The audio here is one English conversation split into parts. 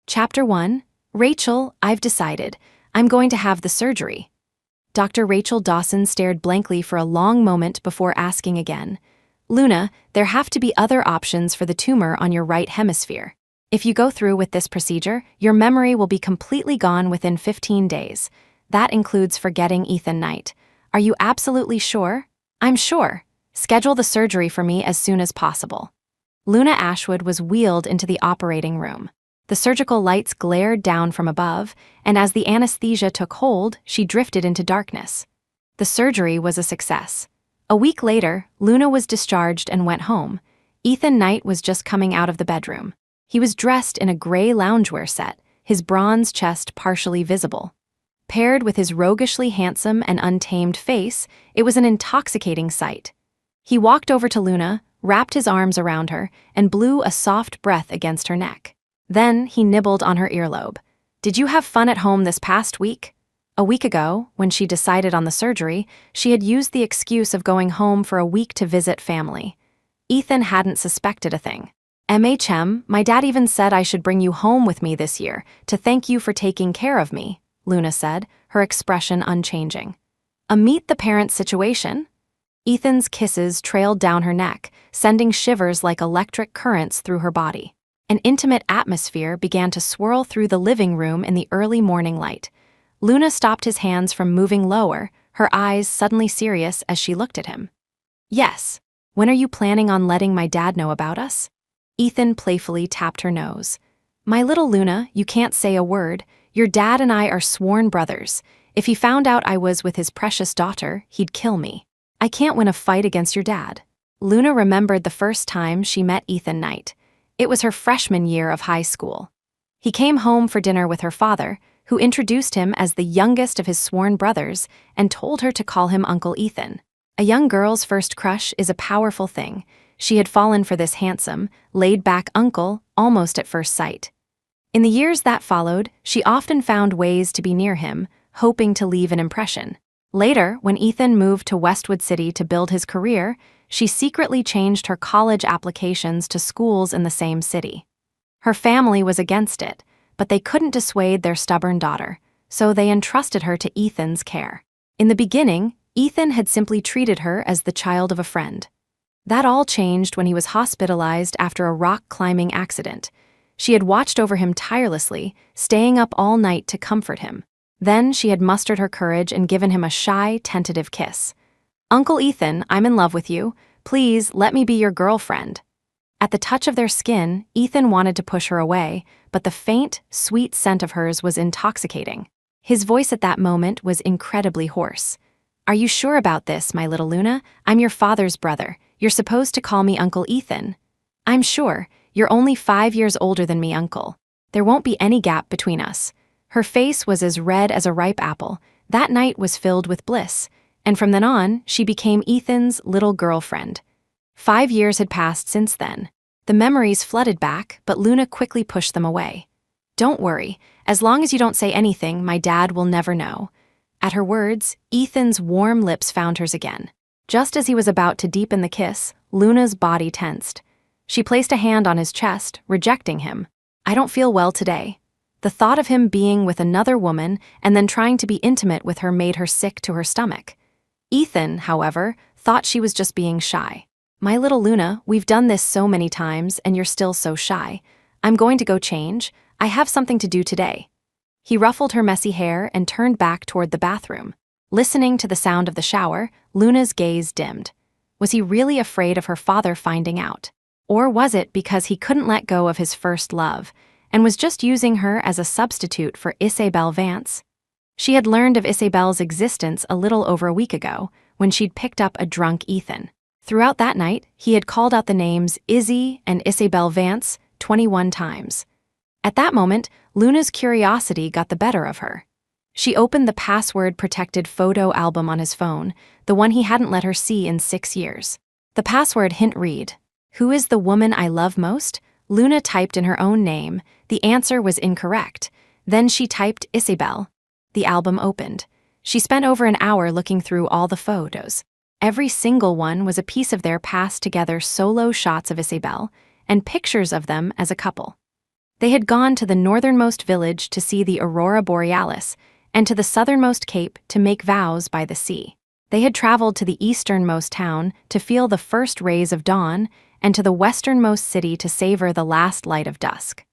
Chapter 1. Rachel, I've decided. I'm going to have the surgery. Dr. Rachel Dawson stared blankly for a long moment before asking again. Luna, there have to be other options for the tumor on your right hemisphere. If you go through with this procedure, your memory will be completely gone within 15 days. That includes forgetting Ethan Knight. Are you absolutely sure? I'm sure. Schedule the surgery for me as soon as possible. Luna Ashwood was wheeled into the operating room. The surgical lights glared down from above, and as the anesthesia took hold, she drifted into darkness. The surgery was a success. A week later, Luna was discharged and went home. Ethan Knight was just coming out of the bedroom. He was dressed in a gray loungewear set, his bronze chest partially visible. Paired with his roguishly handsome and untamed face, it was an intoxicating sight. He walked over to Luna, wrapped his arms around her, and blew a soft breath against her neck. Then he nibbled on her earlobe. Did you have fun at home this past week? A week ago, when she decided on the surgery, she had used the excuse of going home for a week to visit family. Ethan hadn't suspected a thing. My dad even said I should bring you home with me this year, to thank you for taking care of me, Luna said, her expression unchanging. A meet-the-parents situation? Ethan's kisses trailed down her neck, sending shivers like electric currents through her body. An intimate atmosphere began to swirl through the living room in the early morning light. Luna stopped his hands from moving lower, her eyes suddenly serious as she looked at him. Yes. When are you planning on letting my dad know about us? Ethan playfully tapped her nose. My little Luna, you can't say a word. Your dad and I are sworn brothers. If he found out I was with his precious daughter, he'd kill me. I can't win a fight against your dad. Luna remembered the first time she met Ethan Knight. It was her freshman year of high school. He came home for dinner with her father, who introduced him as the youngest of his sworn brothers and told her to call him Uncle Ethan. A young girl's first crush is a powerful thing. She had fallen for this handsome, laid-back uncle almost at first sight. In the years that followed, she often found ways to be near him, hoping to leave an impression. Later, when Ethan moved to Westwood City to build his career, she secretly changed her college applications to schools in the same city. Her family was against it, but they couldn't dissuade their stubborn daughter, so they entrusted her to Ethan's care. In the beginning, Ethan had simply treated her as the child of a friend. That all changed when he was hospitalized after a rock-climbing accident. She had watched over him tirelessly, staying up all night to comfort him. Then she had mustered her courage and given him a shy, tentative kiss. Uncle Ethan, I'm in love with you. Please, let me be your girlfriend. At the touch of their skin, Ethan wanted to push her away, but the faint, sweet scent of hers was intoxicating. His voice at that moment was incredibly hoarse. Are you sure about this, my little Luna? I'm your father's brother. You're supposed to call me Uncle Ethan. I'm sure. You're only 5 years older than me, Uncle. There won't be any gap between us. Her face was as red as a ripe apple. That night was filled with bliss. And from then on, she became Ethan's little girlfriend. 5 years had passed since then. The memories flooded back, but Luna quickly pushed them away. Don't worry, as long as you don't say anything, my dad will never know. At her words, Ethan's warm lips found hers again. Just as he was about to deepen the kiss, Luna's body tensed. She placed a hand on his chest, rejecting him. I don't feel well today. The thought of him being with another woman and then trying to be intimate with her made her sick to her stomach. Ethan, however, thought she was just being shy. My little Luna, we've done this so many times and you're still so shy. I'm going to go change. I have something to do today. He ruffled her messy hair and turned back toward the bathroom. Listening to the sound of the shower, Luna's gaze dimmed. Was he really afraid of her father finding out? Or was it because he couldn't let go of his first love and was just using her as a substitute for Isabel Vance? She had learned of Isabel's existence a little over a week ago, when she'd picked up a drunk Ethan. Throughout that night, he had called out the names Izzy and Isabel Vance 21 times. At that moment, Luna's curiosity got the better of her. She opened the password-protected photo album on his phone, the one he hadn't let her see in 6 years. The password hint read, "Who is the woman I love most?" Luna typed in her own name. The answer was incorrect. Then she typed Isabel. The album opened. She spent over an hour looking through all the photos. Every single one was a piece of their past together solo shots of Isabel, and pictures of them as a couple. They had gone to the northernmost village to see the aurora borealis, and to the southernmost cape to make vows by the sea. They had traveled to the easternmost town to feel the first rays of dawn, and to the westernmost city to savor the last light of dusk.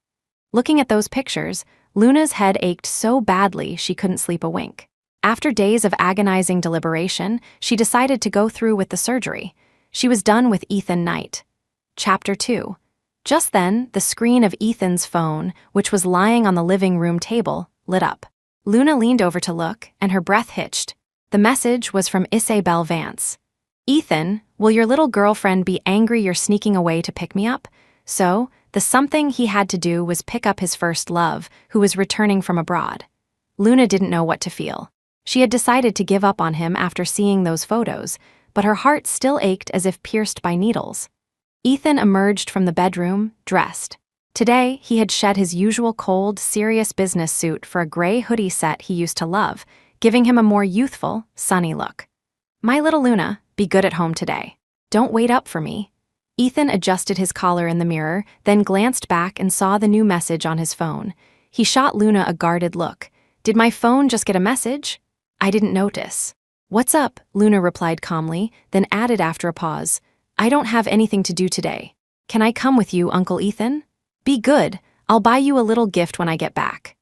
Looking at those pictures, Luna's head ached so badly she couldn't sleep a wink. After days of agonizing deliberation, she decided to go through with the surgery. She was done with Ethan Knight. Chapter 2. Just then, the screen of Ethan's phone, which was lying on the living room table, lit up. Luna leaned over to look, and her breath hitched. The message was from Isabel Vance. "Ethan, will your little girlfriend be angry you're sneaking away to pick me up?" So, the something he had to do was pick up his first love, who was returning from abroad. Luna didn't know what to feel. She had decided to give up on him after seeing those photos, but her heart still ached as if pierced by needles. Ethan emerged from the bedroom, dressed. Today, he had shed his usual cold, serious business suit for a gray hoodie set he used to love, giving him a more youthful, sunny look. "My little Luna, be good at home today. Don't wait up for me." Ethan adjusted his collar in the mirror, then glanced back and saw the new message on his phone. He shot Luna a guarded look. "Did my phone just get a message? I didn't notice." "What's up?" Luna replied calmly, then added after a pause. "I don't have anything to do today. Can I come with you, Uncle Ethan?" "Be good. I'll buy you a little gift when I get back."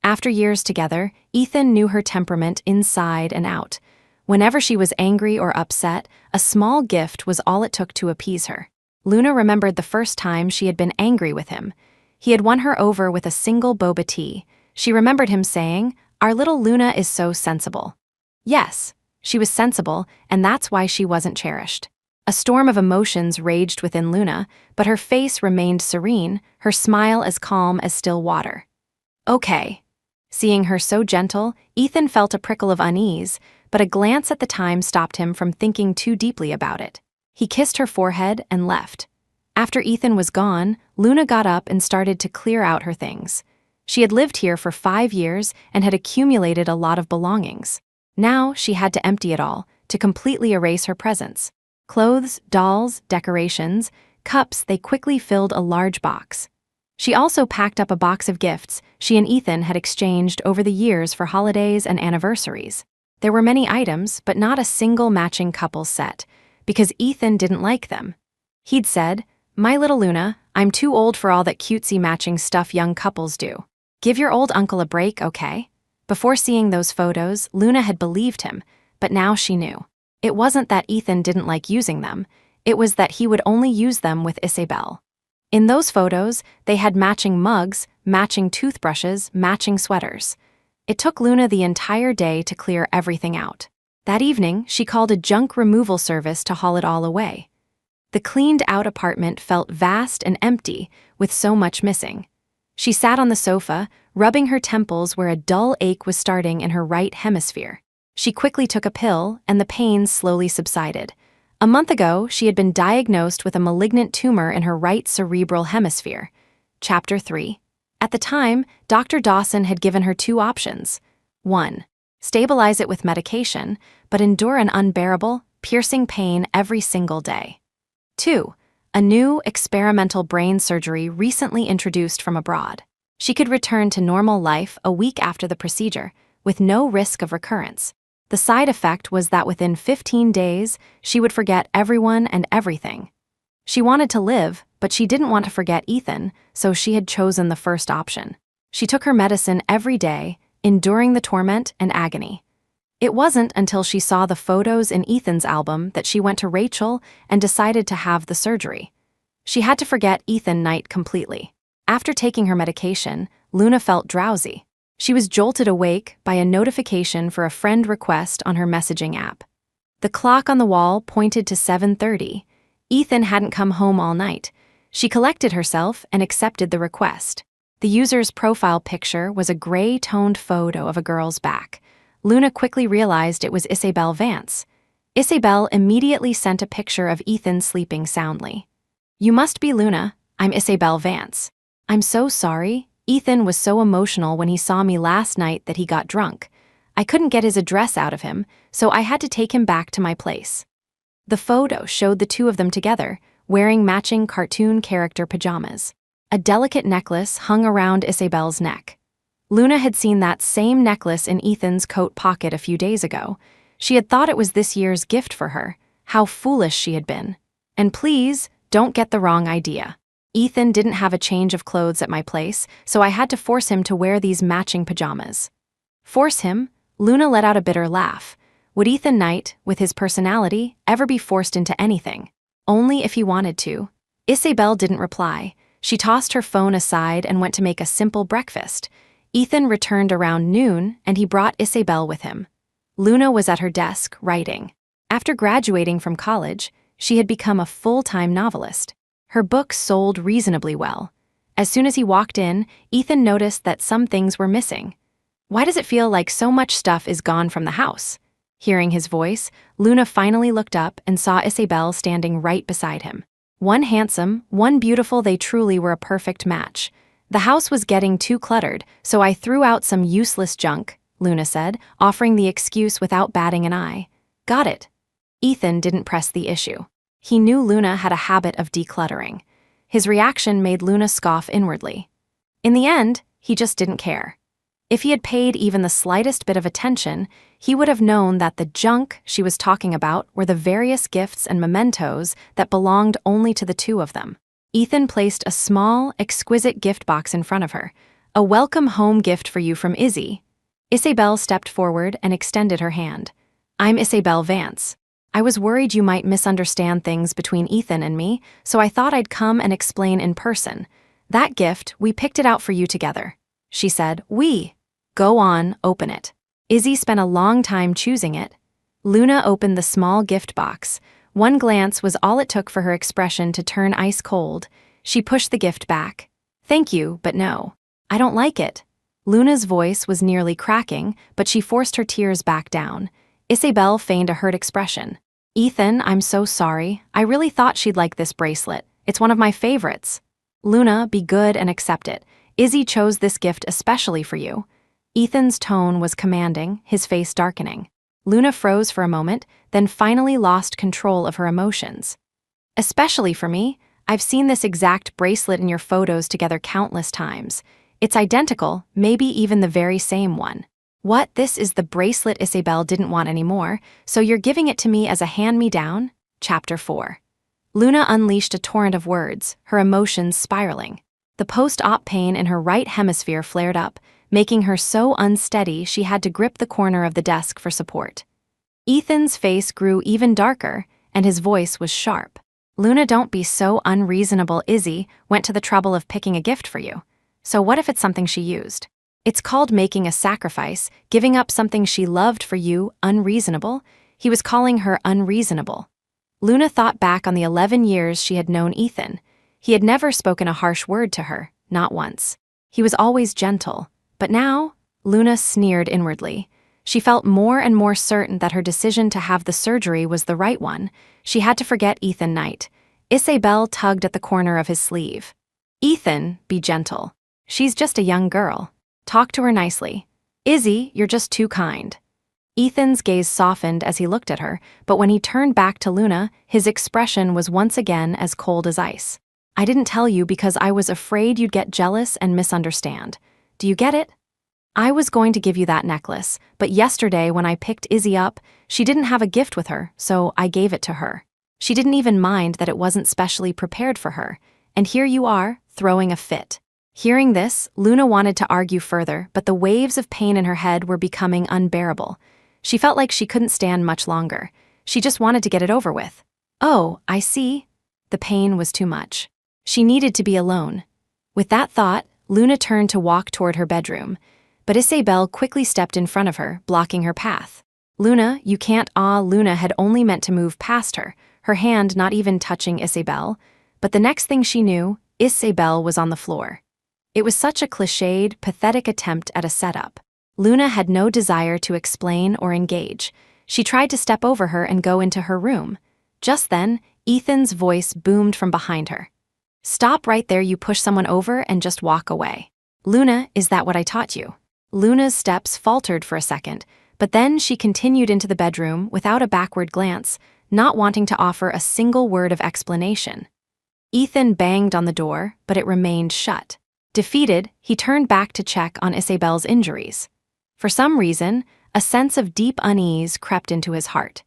After years together, Ethan knew her temperament inside and out. Whenever she was angry or upset, a small gift was all it took to appease her. Luna remembered the first time she had been angry with him. He had won her over with a single boba tea. She remembered him saying, "Our little Luna is so sensible." Yes, she was sensible, and that's why she wasn't cherished. A storm of emotions raged within Luna, but her face remained serene, her smile as calm as still water. "Okay." Seeing her so gentle, Ethan felt a prickle of unease, but a glance at the time stopped him from thinking too deeply about it. He kissed her forehead and left. After Ethan was gone, Luna got up and started to clear out her things. She had lived here for 5 years and had accumulated a lot of belongings. Now she had to empty it all, to completely erase her presence. Clothes, dolls, decorations, cups, they quickly filled a large box. She also packed up a box of gifts she and Ethan had exchanged over the years for holidays and anniversaries. There were many items, but not a single matching couple set, because Ethan didn't like them. He'd said, "My little Luna, I'm too old for all that cutesy matching stuff young couples do. Give your old uncle a break, okay?" Before seeing those photos, Luna had believed him, but now she knew. It wasn't that Ethan didn't like using them, it was that he would only use them with Isabel. In those photos, they had matching mugs, matching toothbrushes, matching sweaters. It took Luna the entire day to clear everything out. That evening, she called a junk removal service to haul it all away. The cleaned-out apartment felt vast and empty, with so much missing. She sat on the sofa, rubbing her temples where a dull ache was starting in her right hemisphere. She quickly took a pill, and the pain slowly subsided. A month ago, she had been diagnosed with a malignant tumor in her right cerebral hemisphere. Chapter 3. At the time, Dr. Dawson had given her 2 options. 1. Stabilize it with medication, but endure an unbearable, piercing pain every single day. 2. A new, experimental brain surgery recently introduced from abroad. She could return to normal life a week after the procedure, with no risk of recurrence. The side effect was that within 15 days, she would forget everyone and everything. She wanted to live, but she didn't want to forget Ethan, so she had chosen the first option. She took her medicine every day, enduring the torment and agony. It wasn't until she saw the photos in Ethan's album that she went to Rachel and decided to have the surgery. She had to forget Ethan Knight completely. After taking her medication, Luna felt drowsy. She was jolted awake by a notification for a friend request on her messaging app. The clock on the wall pointed to 7:30. Ethan hadn't come home all night. She collected herself and accepted the request. The user's profile picture was a gray-toned photo of a girl's back. Luna quickly realized it was Isabel Vance. Isabel immediately sent a picture of Ethan sleeping soundly. "You must be Luna. I'm Isabel Vance. I'm so sorry. Ethan was so emotional when he saw me last night that he got drunk. I couldn't get his address out of him, so I had to take him back to my place." The photo showed the 2 of them together, wearing matching cartoon character pajamas. A delicate necklace hung around Isabel's neck. Luna had seen that same necklace in Ethan's coat pocket a few days ago. She had thought it was this year's gift for her. How foolish she had been. And please, don't get the wrong idea. Ethan didn't have a change of clothes at my place, so I had to force him to wear these matching pajamas. Force him? Luna let out a bitter laugh. Would Ethan Knight, with his personality, ever be forced into anything? Only if he wanted to. Isabel didn't reply. She tossed her phone aside and went to make a simple breakfast. Ethan returned around noon, and he brought Isabel with him. Luna was at her desk, writing. After graduating from college, she had become a full-time novelist. Her books sold reasonably well. As soon as he walked in, Ethan noticed that some things were missing. Why does it feel like so much stuff is gone from the house? Hearing his voice, Luna finally looked up and saw Isabel standing right beside him. One handsome, one beautiful, they truly were a perfect match. The house was getting too cluttered, so I threw out some useless junk, Luna said, offering the excuse without batting an eye. Got it. Ethan didn't press the issue. He knew Luna had a habit of decluttering. His reaction made Luna scoff inwardly. In the end, he just didn't care. If he had paid even the slightest bit of attention, he would have known that the junk she was talking about were the various gifts and mementos that belonged only to the two of them. Ethan placed a small, exquisite gift box in front of her. A welcome home gift for you from Izzy. Isabel stepped forward and extended her hand. I'm Isabel Vance. I was worried you might misunderstand things between Ethan and me, so I thought I'd come and explain in person. That gift, we picked it out for you together. She said, we. Go on, open it. Izzy spent a long time choosing it. Luna opened the small gift box. One glance was all it took for her expression to turn ice cold. She pushed the gift back. Thank you, but no. I don't like it. Luna's voice was nearly cracking, but she forced her tears back down. Isabel feigned a hurt expression. Ethan, I'm so sorry. I really thought she'd like this bracelet. It's one of my favorites. Luna, be good and accept it. Izzy chose this gift especially for you. Ethan's tone was commanding, his face darkening. Luna froze for a moment, then finally lost control of her emotions. Especially for me, I've seen this exact bracelet in your photos together countless times. It's identical, maybe even the very same one. What, this is the bracelet Isabel didn't want anymore, so you're giving it to me as a hand-me-down? Chapter 4. Luna unleashed a torrent of words, her emotions spiraling. The post-op pain in her right hemisphere flared up, making her so unsteady she had to grip the corner of the desk for support. Ethan's face grew even darker, and his voice was sharp. Luna, don't be so unreasonable. Izzy went to the trouble of picking a gift for you. So what if it's something she used? It's called making a sacrifice, giving up something she loved for you, unreasonable? He was calling her unreasonable. Luna thought back on the 11 years she had known Ethan. He had never spoken a harsh word to her, not once. He was always gentle. But now, Luna sneered inwardly. She felt more and more certain that her decision to have the surgery was the right one. She had to forget Ethan Knight. Isabel tugged at the corner of his sleeve. Ethan, be gentle. She's just a young girl. Talk to her nicely. Izzy, you're just too kind. Ethan's gaze softened as he looked at her, but when he turned back to Luna, his expression was once again as cold as ice. I didn't tell you because I was afraid you'd get jealous and misunderstand. Do you get it? I was going to give you that necklace, but yesterday when I picked Izzy up, she didn't have a gift with her, so I gave it to her. She didn't even mind that it wasn't specially prepared for her, and here you are, throwing a fit. Hearing this, Luna wanted to argue further, but the waves of pain in her head were becoming unbearable. She felt like she couldn't stand much longer. She just wanted to get it over with. Oh, I see. The pain was too much. She needed to be alone. With that thought, Luna turned to walk toward her bedroom, but Isabel quickly stepped in front of her, blocking her path. Luna, you can't. Luna had only meant to move past her, her hand not even touching Isabel, but the next thing she knew, Isabel was on the floor. It was such a cliched, pathetic attempt at a setup. Luna had no desire to explain or engage. She tried to step over her and go into her room. Just then, Ethan's voice boomed from behind her. Stop right there, you push someone over and just walk away. Luna, is that what I taught you? Luna's steps faltered for a second, but then she continued into the bedroom without a backward glance, not wanting to offer a single word of explanation. Ethan banged on the door, but it remained shut. Defeated, he turned back to check on Isabel's injuries. For some reason, a sense of deep unease crept into his heart.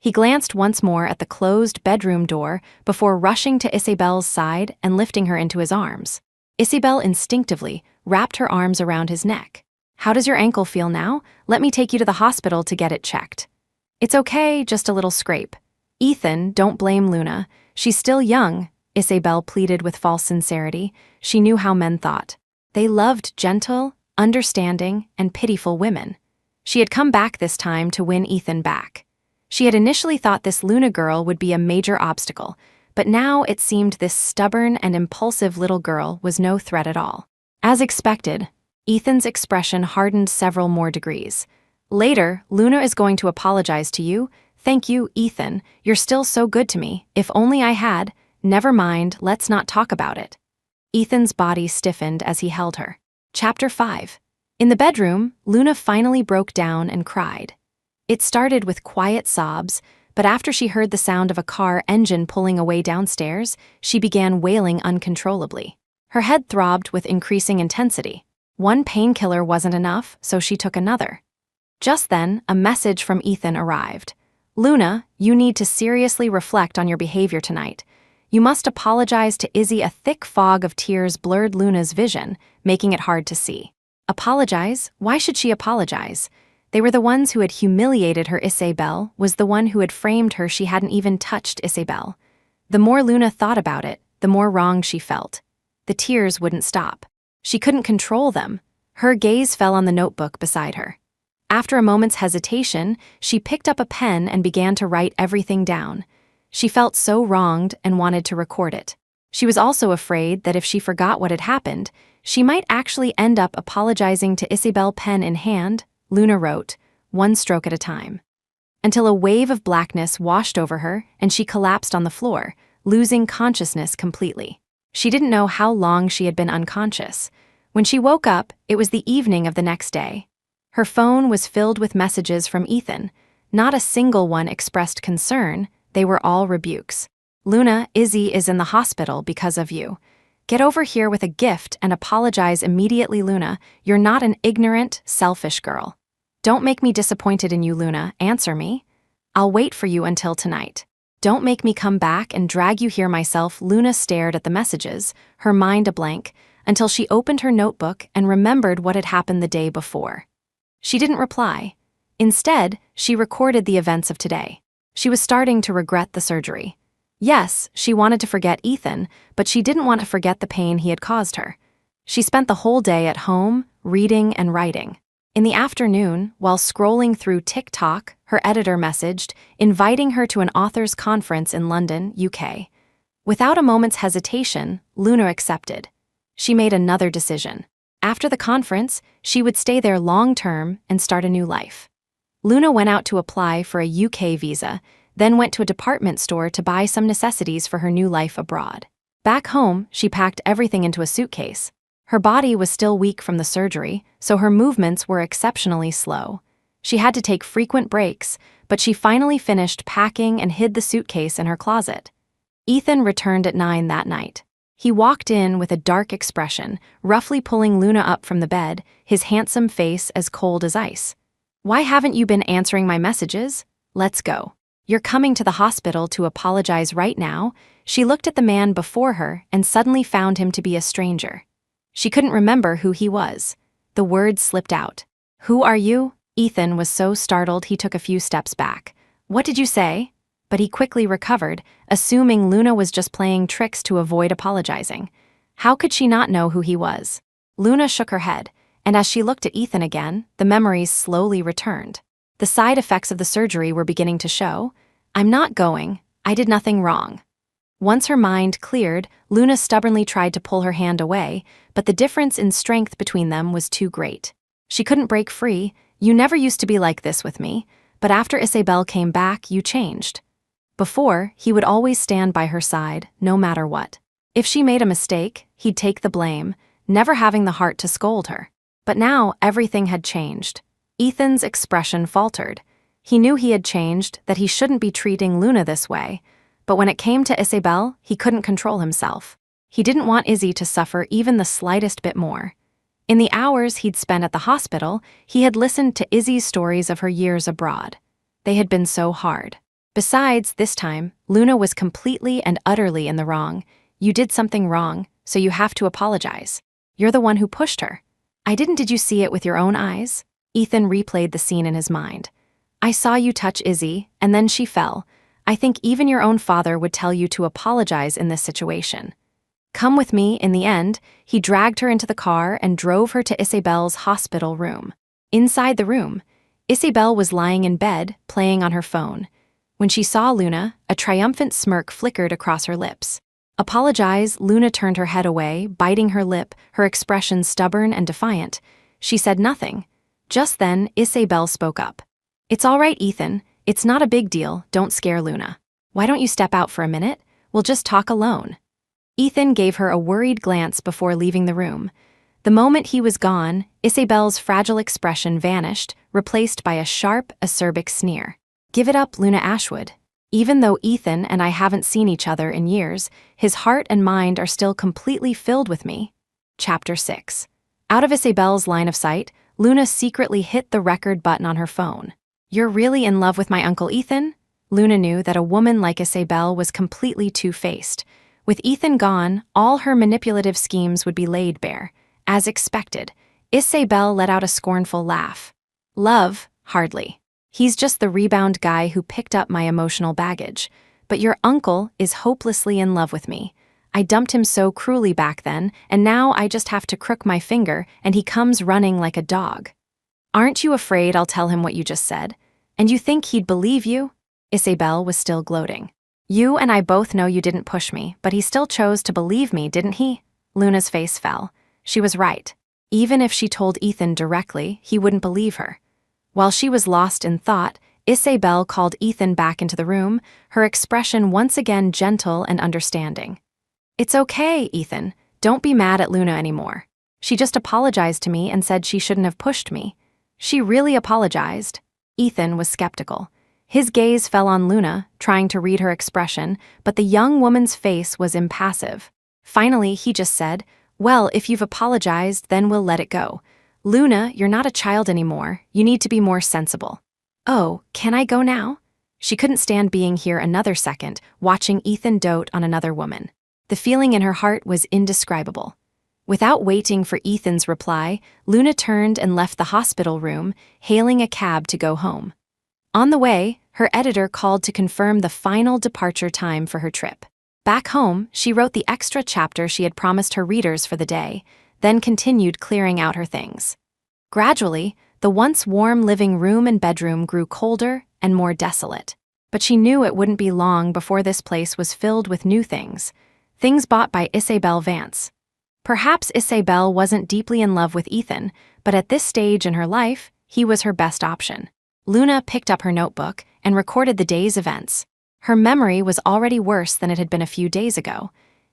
He glanced once more at the closed bedroom door before rushing to Isabel's side and lifting her into his arms. Isabel instinctively wrapped her arms around his neck. "How does your ankle feel now? Let me take you to the hospital to get it checked." "It's okay, just a little scrape." "Ethan, don't blame Luna. She's still young," Isabel pleaded with false sincerity. She knew how men thought. They loved gentle, understanding, and pitiful women. She had come back this time to win Ethan back. She had initially thought this Luna girl would be a major obstacle, but now it seemed this stubborn and impulsive little girl was no threat at all. As expected, Ethan's expression hardened several more degrees. "Later, Luna is going to apologize to you." "Thank you, Ethan. You're still so good to me. If only I had." "Never mind, let's not talk about it." Ethan's body stiffened as he held her. Chapter 5. In the bedroom, Luna finally broke down and cried. It started with quiet sobs, but after she heard the sound of a car engine pulling away downstairs, she began wailing uncontrollably. Her head throbbed with increasing intensity. One painkiller wasn't enough, so she took another. Just then, a message from Ethan arrived. "Luna, you need to seriously reflect on your behavior tonight. You must apologize to Izzy." A thick fog of tears blurred Luna's vision, making it hard to see. Apologize? Why should she apologize? They were the ones who had humiliated her. Isabel was the one who had framed her. She hadn't even touched Isabel. The more Luna thought about it, the more wronged she felt. The tears wouldn't stop. She couldn't control them. Her gaze fell on the notebook beside her. After a moment's hesitation, she picked up a pen and began to write everything down. She felt so wronged and wanted to record it. She was also afraid that if she forgot what had happened, she might actually end up apologizing to Isabel. Pen in hand, Luna wrote, one stroke at a time, until a wave of blackness washed over her and she collapsed on the floor, losing consciousness completely. She didn't know how long she had been unconscious. When she woke up, it was the evening of the next day. Her phone was filled with messages from Ethan. Not a single one expressed concern, they were all rebukes. "Luna, Izzy is in the hospital because of you. Get over here with a gift and apologize immediately. Luna, you're not an ignorant, selfish girl. Don't make me disappointed in you. Luna, answer me. I'll wait for you until tonight. Don't make me come back and drag you here myself." Luna stared at the messages, her mind a blank, until she opened her notebook and remembered what had happened the day before. She didn't reply. Instead, she recorded the events of today. She was starting to regret the surgery. Yes, she wanted to forget Ethan, but she didn't want to forget the pain he had caused her. She spent the whole day at home, reading and writing. In the afternoon, while scrolling through TikTok, her editor messaged, inviting her to an authors' conference in London, UK. Without a moment's hesitation, Luna accepted. She made another decision. After the conference, she would stay there long-term and start a new life. Luna went out to apply for a UK visa, then went to a department store to buy some necessities for her new life abroad. Back home, she packed everything into a suitcase. Her body was still weak from the surgery, so her movements were exceptionally slow. She had to take frequent breaks, but she finally finished packing and hid the suitcase in her closet. Ethan returned at 9 that night. He walked in with a dark expression, roughly pulling Luna up from the bed, his handsome face as cold as ice. "Why haven't you been answering my messages? Let's go. You're coming to the hospital to apologize right now." She looked at the man before her and suddenly found him to be a stranger. She couldn't remember who he was. The words slipped out. "Who are you?" Ethan was so startled he took a few steps back. "What did you say?" But he quickly recovered, assuming Luna was just playing tricks to avoid apologizing. How could she not know who he was? Luna shook her head, and as she looked at Ethan again, the memories slowly returned. The side effects of the surgery were beginning to show. "I'm not going. I did nothing wrong." Once her mind cleared, Luna stubbornly tried to pull her hand away, but the difference in strength between them was too great. She couldn't break free. "You never used to be like this with me, but after Isabel came back, you changed." Before, he would always stand by her side, no matter what. If she made a mistake, he'd take the blame, never having the heart to scold her. But now, everything had changed. Ethan's expression faltered. He knew he had changed, that he shouldn't be treating Luna this way. But when it came to Isabel, he couldn't control himself. He didn't want Izzy to suffer even the slightest bit more. In the hours he'd spent at the hospital, he had listened to Izzy's stories of her years abroad. They had been so hard. Besides, this time, Luna was completely and utterly in the wrong. You did something wrong, so you have to apologize. You're the one who pushed her. I didn't. Did you see it with your own eyes? Ethan replayed the scene in his mind. I saw you touch Izzy, and then she fell. I think even your own father would tell you to apologize in this situation. Come with me. In the end, he dragged her into the car and drove her to Isabel's hospital room. Inside the room, Isabel was lying in bed, playing on her phone. When she saw Luna, a triumphant smirk flickered across her lips. Apologize. Luna turned her head away, biting her lip, her expression stubborn and defiant. She said nothing. Just then, Isabel spoke up. It's all right, Ethan. It's not a big deal. Don't scare Luna. Why don't you step out for a minute? We'll just talk alone. Ethan gave her a worried glance before leaving the room. The moment he was gone, Isabel's fragile expression vanished, replaced by a sharp, acerbic sneer. Give it up, Luna Ashwood. Even though Ethan and I haven't seen each other in years, his heart and mind are still completely filled with me. Chapter 6. Out of Isabel's line of sight, Luna secretly hit the record button on her phone. You're really in love with my Uncle Ethan? Luna knew that a woman like Isabel was completely two-faced. With Ethan gone, all her manipulative schemes would be laid bare. As expected, Isabel let out a scornful laugh. Love? Hardly. He's just the rebound guy who picked up my emotional baggage. But your uncle is hopelessly in love with me. I dumped him so cruelly back then, and now I just have to crook my finger, and he comes running like a dog. Aren't you afraid I'll tell him what you just said? And you think he'd believe you? Isabel was still gloating. You and I both know you didn't push me, but he still chose to believe me, didn't he? Luna's face fell. She was right. Even if she told Ethan directly, he wouldn't believe her. While she was lost in thought, Isabel called Ethan back into the room, her expression once again gentle and understanding. It's okay, Ethan. Don't be mad at Luna anymore. She just apologized to me and said she shouldn't have pushed me. She really apologized. Ethan was skeptical. His gaze fell on Luna, trying to read her expression, but the young woman's face was impassive. Finally, he just said, Well, if you've apologized, then we'll let it go. Luna, you're not a child anymore. You need to be more sensible. Oh, can I go now? She couldn't stand being here another second, watching Ethan dote on another woman. The feeling in her heart was indescribable. Without waiting for Ethan's reply, Luna turned and left the hospital room, hailing a cab to go home. On the way, her editor called to confirm the final departure time for her trip. Back home, she wrote the extra chapter she had promised her readers for the day, then continued clearing out her things. Gradually, the once warm living room and bedroom grew colder and more desolate. But she knew it wouldn't be long before this place was filled with new things bought by Isabel Vance. Perhaps Isabel wasn't deeply in love with Ethan, but at this stage in her life, he was her best option. Luna picked up her notebook and recorded the day's events. Her memory was already worse than it had been a few days ago.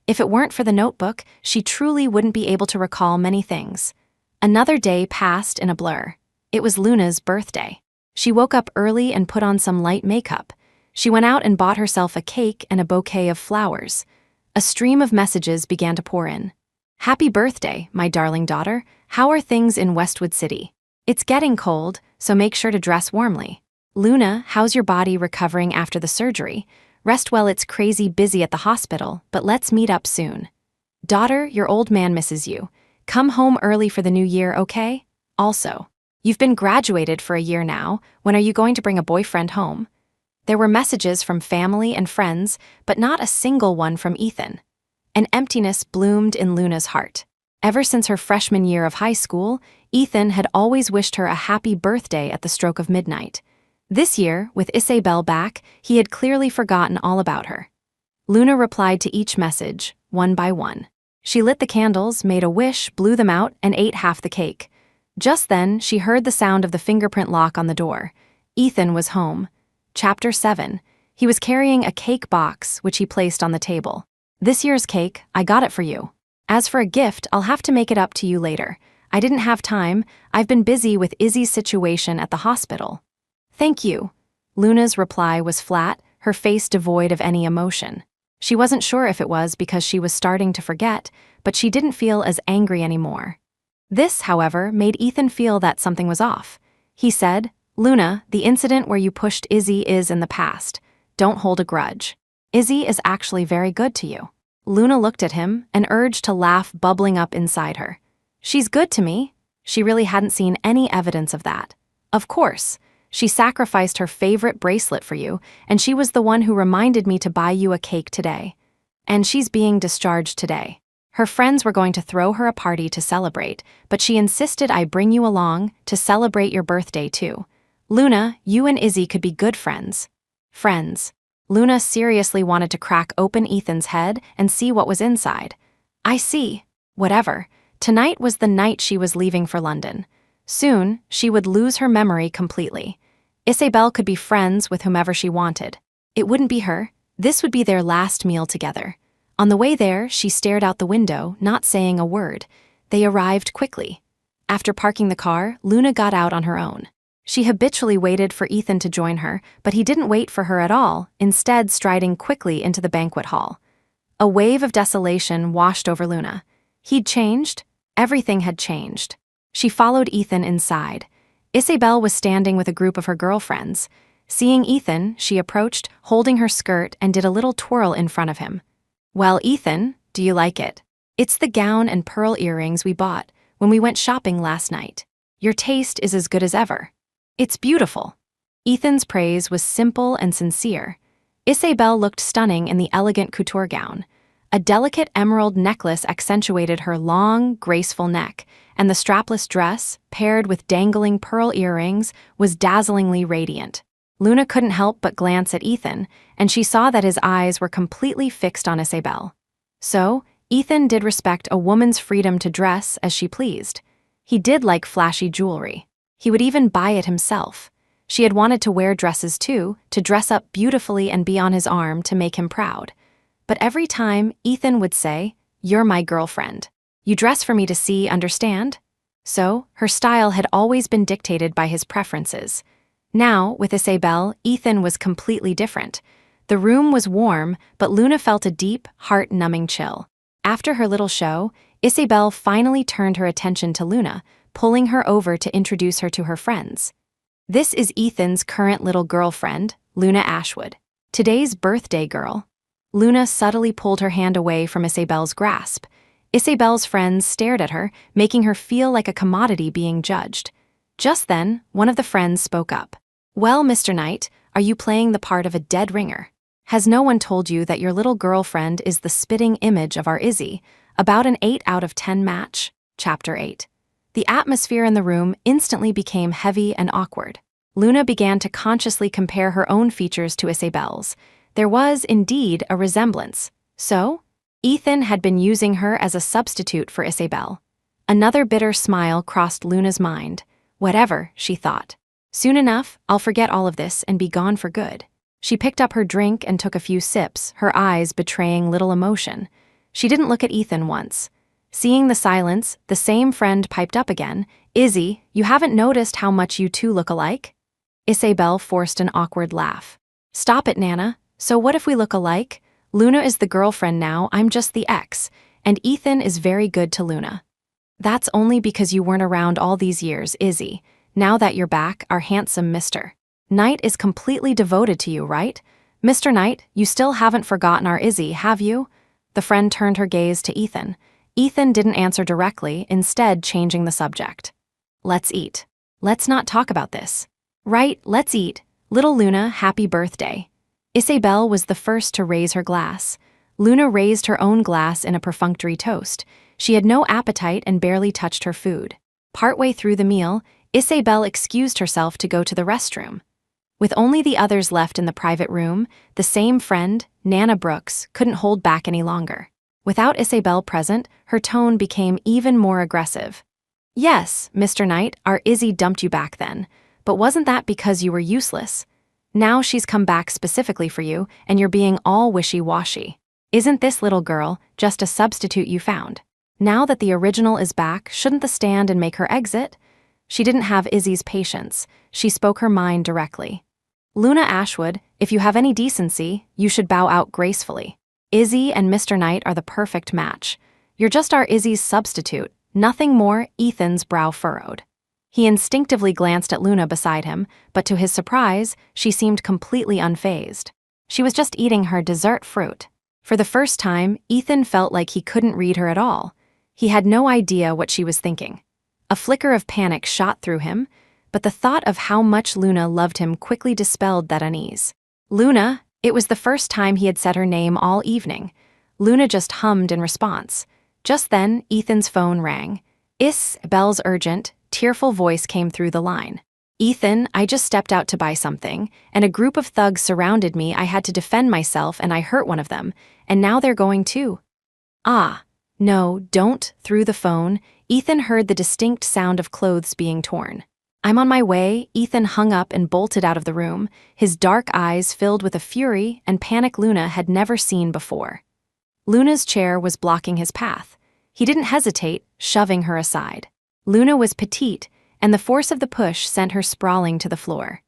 If it weren't for the notebook, she truly wouldn't be able to recall many things. Another day passed in a blur. It was Luna's birthday. She woke up early and put on some light makeup. She went out and bought herself a cake and a bouquet of flowers. A stream of messages began to pour in. Happy birthday, my darling daughter. How are things in Westwood City? It's getting cold, so make sure to dress warmly. Luna, how's your body recovering after the surgery? Rest well, it's crazy busy at the hospital, but let's meet up soon. Daughter, your old man misses you. Come home early for the new year, okay? Also, you've been graduated for a year now. When are you going to bring a boyfriend home? There were messages from family and friends, but not a single one from Ethan. An emptiness bloomed in Luna's heart. Ever since her freshman year of high school, Ethan had always wished her a happy birthday at the stroke of midnight. This year, with Isabel back, he had clearly forgotten all about her. Luna replied to each message, one by one. She lit the candles, made a wish, blew them out, and ate half the cake. Just then, she heard the sound of the fingerprint lock on the door. Ethan was home. Chapter 7. He was carrying a cake box, which he placed on the table. This year's cake, I got it for you. As for a gift, I'll have to make it up to you later. I didn't have time. I've been busy with Izzy's situation at the hospital. Thank you. Luna's reply was flat, her face devoid of any emotion. She wasn't sure if it was because she was starting to forget, but she didn't feel as angry anymore. This, however, made Ethan feel that something was off. He said, "Luna, the incident where you pushed Izzy is in the past. Don't hold a grudge. Izzy is actually very good to you." Luna looked at him, an urge to laugh bubbling up inside her. "She's good to me." She really hadn't seen any evidence of that. "Of course. She sacrificed her favorite bracelet for you, and she was the one who reminded me to buy you a cake today. And she's being discharged today. Her friends were going to throw her a party to celebrate, but she insisted I bring you along to celebrate your birthday too. Luna, you and Izzy could be good friends." Friends. Luna seriously wanted to crack open Ethan's head and see what was inside. "I see. Whatever. Tonight was the night she was leaving for London. Soon, she would lose her memory completely. Isabel could be friends with whomever she wanted. It wouldn't be her. This would be their last meal together." On the way there, she stared out the window, not saying a word. They arrived quickly. After parking the car, Luna got out on her own. She habitually waited for Ethan to join her, but he didn't wait for her at all, instead striding quickly into the banquet hall. A wave of desolation washed over Luna. He'd changed. Everything had changed. She followed Ethan inside. Isabel was standing with a group of her girlfriends. Seeing Ethan, she approached, holding her skirt, and did a little twirl in front of him. "Well, Ethan, do you like it? It's the gown and pearl earrings we bought when we went shopping last night. Your taste is as good as ever. It's beautiful." Ethan's praise was simple and sincere. Isabel looked stunning in the elegant couture gown. A delicate emerald necklace accentuated her long, graceful neck, and the strapless dress, paired with dangling pearl earrings, was dazzlingly radiant. Luna couldn't help but glance at Ethan, and she saw that his eyes were completely fixed on Isabel. So, Ethan did respect a woman's freedom to dress as she pleased. He did like flashy jewelry. He would even buy it himself. She had wanted to wear dresses too, to dress up beautifully and be on his arm to make him proud. But every time, Ethan would say, "You're my girlfriend. You dress for me to see, understand?" So, her style had always been dictated by his preferences. Now, with Isabel, Ethan was completely different. The room was warm, but Luna felt a deep, heart-numbing chill. After her little show, Isabel finally turned her attention to Luna, pulling her over to introduce her to her friends. "This is Ethan's current little girlfriend, Luna Ashwood. Today's birthday girl." Luna subtly pulled her hand away from Isabel's grasp. Isabel's friends stared at her, making her feel like a commodity being judged. Just then, one of the friends spoke up. "Well, Mr. Knight, are you playing the part of a dead ringer? Has no one told you that your little girlfriend is the spitting image of our Izzy? About an 8 out of 10 match." Chapter 8. The atmosphere in the room instantly became heavy and awkward. Luna began to consciously compare her own features to Isabel's. There was, indeed, a resemblance. So, Ethan had been using her as a substitute for Isabel. Another bitter smile crossed Luna's mind. Whatever, she thought. Soon enough, I'll forget all of this and be gone for good. She picked up her drink and took a few sips, her eyes betraying little emotion. She didn't look at Ethan once. Seeing the silence, the same friend piped up again. "Izzy, you haven't noticed how much you two look alike?" Isabel forced an awkward laugh. "Stop it, Nana. So what if we look alike? Luna is the girlfriend now, I'm just the ex, and Ethan is very good to Luna." "That's only because you weren't around all these years, Izzy. Now that you're back, our handsome Mr. Knight is completely devoted to you, right? Mr. Knight, you still haven't forgotten our Izzy, have you?" The friend turned her gaze to Ethan. Ethan didn't answer directly, instead changing the subject. "Let's eat. Let's not talk about this." "Right, let's eat. Little Luna, happy birthday." Isabel was the first to raise her glass. Luna raised her own glass in a perfunctory toast. She had no appetite and barely touched her food. Partway through the meal, Isabel excused herself to go to the restroom. With only the others left in the private room, the same friend, Nana Brooks, couldn't hold back any longer. Without Isabel present, her tone became even more aggressive. "Yes, Mr. Knight, our Izzy dumped you back then. But wasn't that because you were useless? Now she's come back specifically for you, and you're being all wishy-washy. Isn't this little girl just a substitute you found? Now that the original is back, shouldn't the stand and make her exit?" She didn't have Izzy's patience. She spoke her mind directly. "Luna Ashwood, If you have any decency, you should bow out gracefully. Izzy and Mr. Knight are the perfect match. You're just our Izzy's substitute, nothing more. Ethan's brow furrowed. He instinctively glanced at Luna beside him, but to his surprise, she seemed completely unfazed. She was just eating her dessert fruit. For the first time, Ethan felt like he couldn't read her at all. He had no idea what she was thinking. A flicker of panic shot through him, but the thought of how much Luna loved him quickly dispelled that unease. Luna, it was the first time he had said her name all evening. Luna just hummed in response. Just then, Ethan's phone rang. Bell's urgent, tearful voice came through the line. Ethan, I just stepped out to buy something, and a group of thugs surrounded me. I had to defend myself and I hurt one of them, and now they're going too. Ah, no, don't. Through the phone, Ethan heard the distinct sound of clothes being torn. I'm on my way. Ethan hung up and bolted out of the room, his dark eyes filled with a fury and panic Luna had never seen before. Luna's chair was blocking his path. He didn't hesitate, shoving her aside. Luna was petite, and the force of the push sent her sprawling to the floor.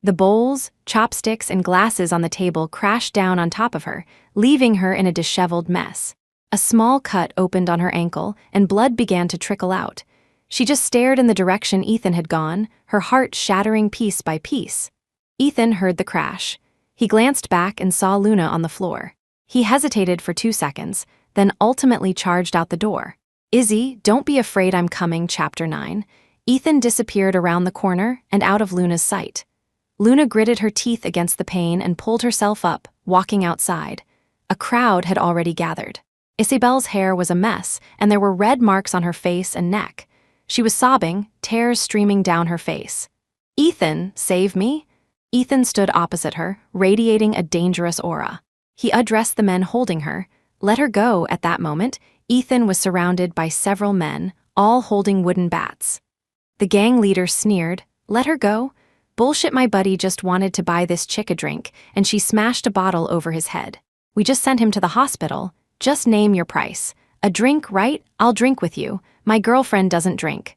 The bowls, chopsticks, and glasses on the table crashed down on top of her, leaving her in a disheveled mess. A small cut opened on her ankle, and blood began to trickle out. She just stared in the direction Ethan had gone, her heart shattering piece by piece. Ethan heard the crash. He glanced back and saw Luna on the floor. He hesitated for 2 seconds, then ultimately charged out the door. Izzy, don't be afraid, I'm coming. Chapter 9. Ethan disappeared around the corner and out of Luna's sight. Luna gritted her teeth against the pain and pulled herself up, walking outside. A crowd had already gathered. Isabel's hair was a mess, and there were red marks on her face and neck. She was sobbing, tears streaming down her face. Ethan, save me? Ethan stood opposite her, radiating a dangerous aura. He addressed the men holding her. Let her go. At that moment, Ethan was surrounded by several men, all holding wooden bats. The gang leader sneered, let her go? Bullshit, my buddy just wanted to buy this chick a drink, and she smashed a bottle over his head. We just sent him to the hospital. Just name your price. A drink, right? I'll drink with you. My girlfriend doesn't drink.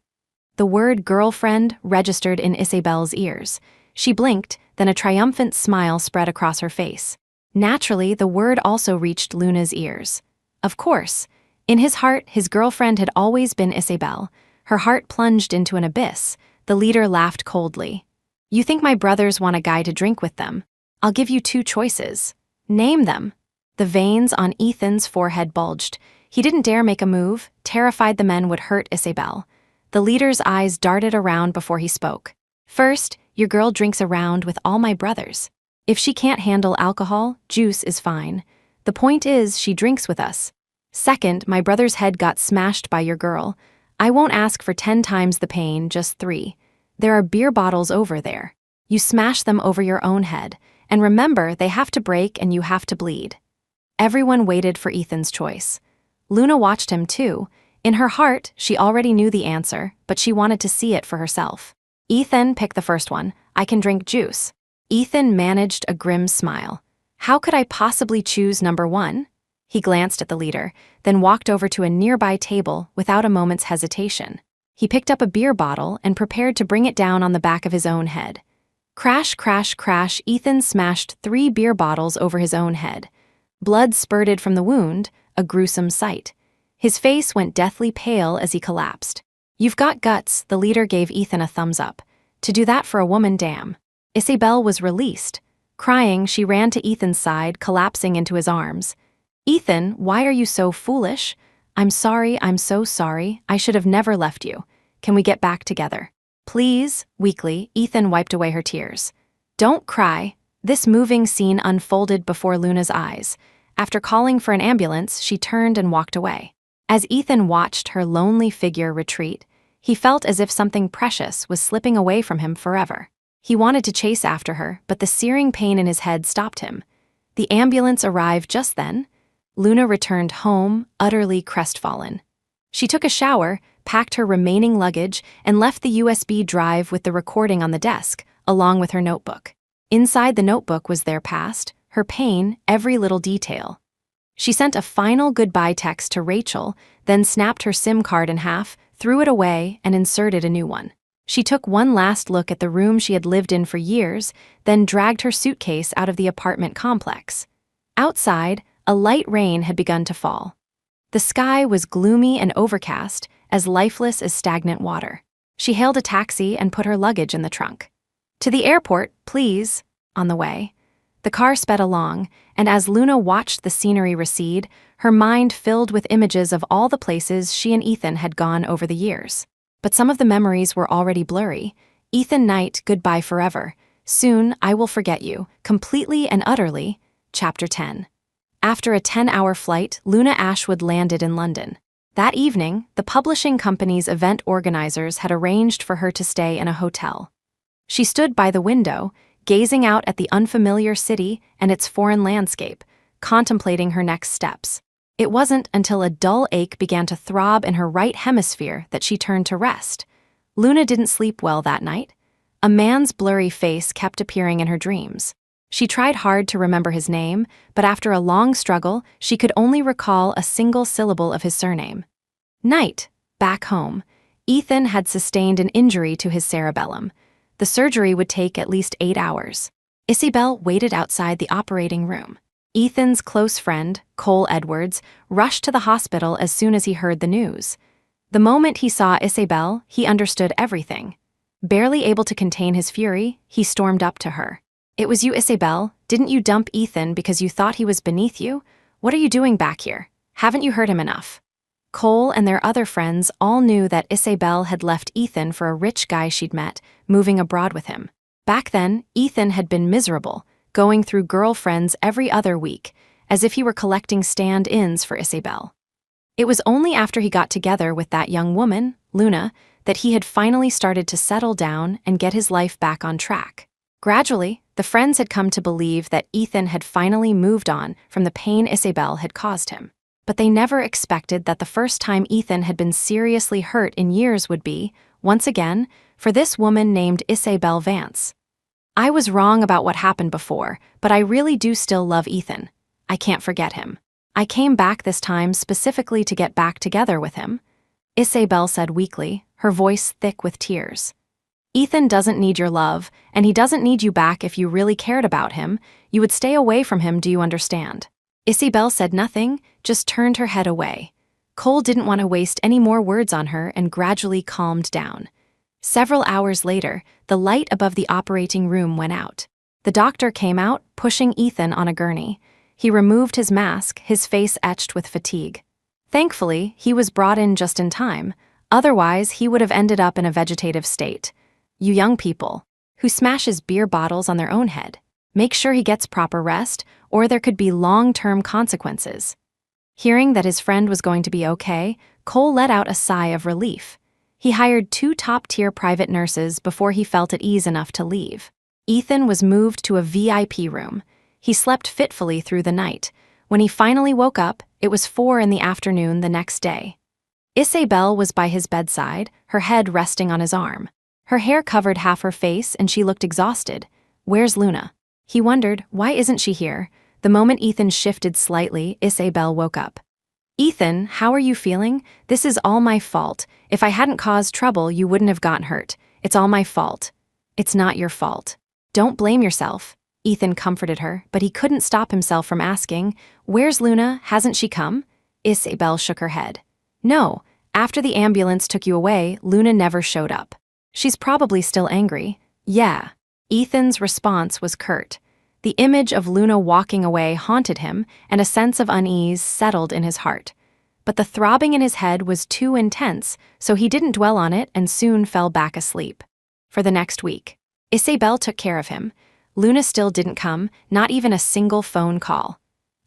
The word girlfriend registered in Isabel's ears. She blinked, then a triumphant smile spread across her face. Naturally, the word also reached Luna's ears. Of course. In his heart, his girlfriend had always been Isabel. Her heart plunged into an abyss. The leader laughed coldly. You think my brothers want a guy to drink with them? I'll give you 2 choices. Name them. The veins on Ethan's forehead bulged. He didn't dare make a move, terrified the men would hurt Isabel. The leader's eyes darted around before he spoke. First, your girl drinks around with all my brothers. If she can't handle alcohol, juice is fine. The point is, she drinks with us. Second, my brother's head got smashed by your girl. I won't ask for 10 times the pain, just 3. There are beer bottles over there. You smash them over your own head, and remember, they have to break and you have to bleed. Everyone waited for Ethan's choice. Luna watched him too. In her heart, she already knew the answer, but she wanted to see it for herself. Ethan, pick the first one. I can drink juice. Ethan managed a grim smile. How could I possibly choose number 1? He glanced at the leader, then walked over to a nearby table without a moment's hesitation. He picked up a beer bottle and prepared to bring it down on the back of his own head. Crash, crash, crash, Ethan smashed 3 beer bottles over his own head. Blood spurted from the wound, a gruesome sight. His face went deathly pale as he collapsed. You've got guts, the leader gave Ethan a thumbs up. To do that for a woman, damn. Isabel was released. Crying, she ran to Ethan's side, collapsing into his arms. Ethan, why are you so foolish? I'm sorry, I'm so sorry. I should have never left you. Can we get back together? Please, weakly, Ethan wiped away her tears. Don't cry. This moving scene unfolded before Luna's eyes. After calling for an ambulance, she turned and walked away. As Ethan watched her lonely figure retreat, he felt as if something precious was slipping away from him forever. He wanted to chase after her, but the searing pain in his head stopped him. The ambulance arrived just then. Luna returned home, utterly crestfallen. She took a shower, packed her remaining luggage, and left the USB drive with the recording on the desk, along with her notebook. Inside the notebook was their past, her pain, every little detail. She sent a final goodbye text to Rachel, then snapped her SIM card in half, threw it away, and inserted a new one. She took one last look at the room she had lived in for years, then dragged her suitcase out of the apartment complex. Outside, a light rain had begun to fall. The sky was gloomy and overcast, as lifeless as stagnant water. She hailed a taxi and put her luggage in the trunk. "To the airport, please," on the way. The car sped along, and as Luna watched the scenery recede, her mind filled with images of all the places she and Ethan had gone over the years. But some of the memories were already blurry. Ethan Knight, goodbye forever. Soon, I will forget you, completely and utterly. Chapter 10. After a 10-hour flight, Luna Ashwood landed in London. That evening, the publishing company's event organizers had arranged for her to stay in a hotel. She stood by the window, gazing out at the unfamiliar city and its foreign landscape, contemplating her next steps. It wasn't until a dull ache began to throb in her right hemisphere that she turned to rest. Luna didn't sleep well that night. A man's blurry face kept appearing in her dreams. She tried hard to remember his name, but after a long struggle, she could only recall a single syllable of his surname. Knight, back home. Ethan had sustained an injury to his cerebellum. The surgery would take at least 8 hours. Isabel waited outside the operating room. Ethan's close friend, Cole Edwards, rushed to the hospital as soon as he heard the news. The moment he saw Isabel, he understood everything. Barely able to contain his fury, he stormed up to her. "It was you, Isabel. Didn't you dump Ethan because you thought he was beneath you? What are you doing back here? Haven't you hurt him enough?" Cole and their other friends all knew that Isabel had left Ethan for a rich guy she'd met, moving abroad with him. Back then, Ethan had been miserable, going through girlfriends every other week, as if he were collecting stand-ins for Isabel. It was only after he got together with that young woman, Luna, that he had finally started to settle down and get his life back on track. Gradually, the friends had come to believe that Ethan had finally moved on from the pain Isabel had caused him. But they never expected that the first time Ethan had been seriously hurt in years would be, once again, for this woman named Isabel Vance. "I was wrong about what happened before, but I really do still love Ethan. I can't forget him. I came back this time specifically to get back together with him," Isabel said weakly, her voice thick with tears. "Ethan doesn't need your love, and he doesn't need you back. If you really cared about him, you would stay away from him, do you understand?" Isabel said nothing, just turned her head away. Cole didn't want to waste any more words on her and gradually calmed down. Several hours later, the light above the operating room went out. The doctor came out, pushing Ethan on a gurney. He removed his mask, his face etched with fatigue. Thankfully, he was brought in just in time. Otherwise, he would have ended up in a vegetative state. "You young people, who smashes beer bottles on their own head, make sure he gets proper rest, or there could be long-term consequences." Hearing that his friend was going to be okay, Cole let out a sigh of relief. He hired 2 top-tier private nurses before he felt at ease enough to leave. Ethan was moved to a VIP room. He slept fitfully through the night. When he finally woke up, it was 4 in the afternoon the next day. Isabel was by his bedside, her head resting on his arm. Her hair covered half her face and she looked exhausted. "Where's Luna?" He wondered, why isn't she here? The moment Ethan shifted slightly, Isabel woke up. "Ethan, how are you feeling? This is all my fault. If I hadn't caused trouble, you wouldn't have gotten hurt. It's all my fault." "It's not your fault. Don't blame yourself," Ethan comforted her, but he couldn't stop himself from asking, "Where's Luna? Hasn't she come?" Isabel shook her head. "No, after the ambulance took you away, Luna never showed up. She's probably still angry." "Yeah." Ethan's response was curt. The image of Luna walking away haunted him, and a sense of unease settled in his heart. But the throbbing in his head was too intense, so he didn't dwell on it and soon fell back asleep. For the next week, Isabel took care of him. Luna still didn't come, not even a single phone call.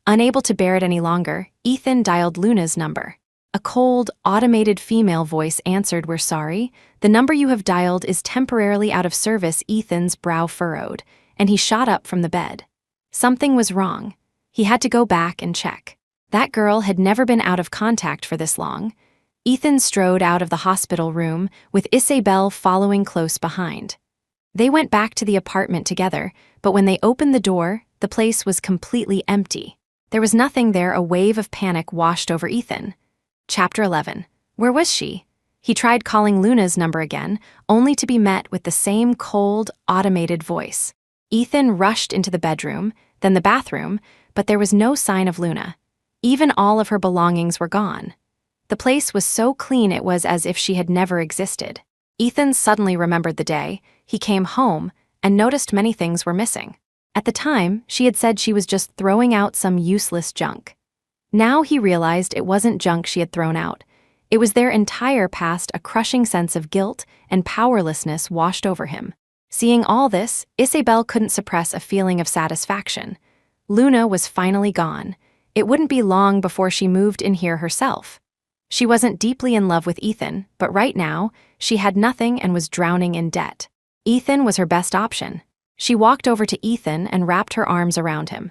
Unable to bear it any longer, Ethan dialed Luna's number. A cold, automated female voice answered, "We're sorry. The number you have dialed is temporarily out of service." Ethan's brow furrowed, and he shot up from the bed. Something was wrong. He had to go back and check. That girl had never been out of contact for this long. Ethan strode out of the hospital room, with Isabel following close behind. They went back to the apartment together, but when they opened the door, the place was completely empty. There was nothing there. A wave of panic washed over Ethan. Chapter 11. Where was she? He tried calling Luna's number again, only to be met with the same cold, automated voice. Ethan rushed into the bedroom, then the bathroom, but there was no sign of Luna. Even all of her belongings were gone. The place was so clean it was as if she had never existed. Ethan suddenly remembered the day. He came home and noticed many things were missing. At the time, she had said she was just throwing out some useless junk. Now he realized it wasn't junk she had thrown out. It was their entire past. A crushing sense of guilt and powerlessness washed over him. Seeing all this, Isabel couldn't suppress a feeling of satisfaction. Luna was finally gone. It wouldn't be long before she moved in here herself. She wasn't deeply in love with Ethan, but right now, she had nothing and was drowning in debt. Ethan was her best option. She walked over to Ethan and wrapped her arms around him.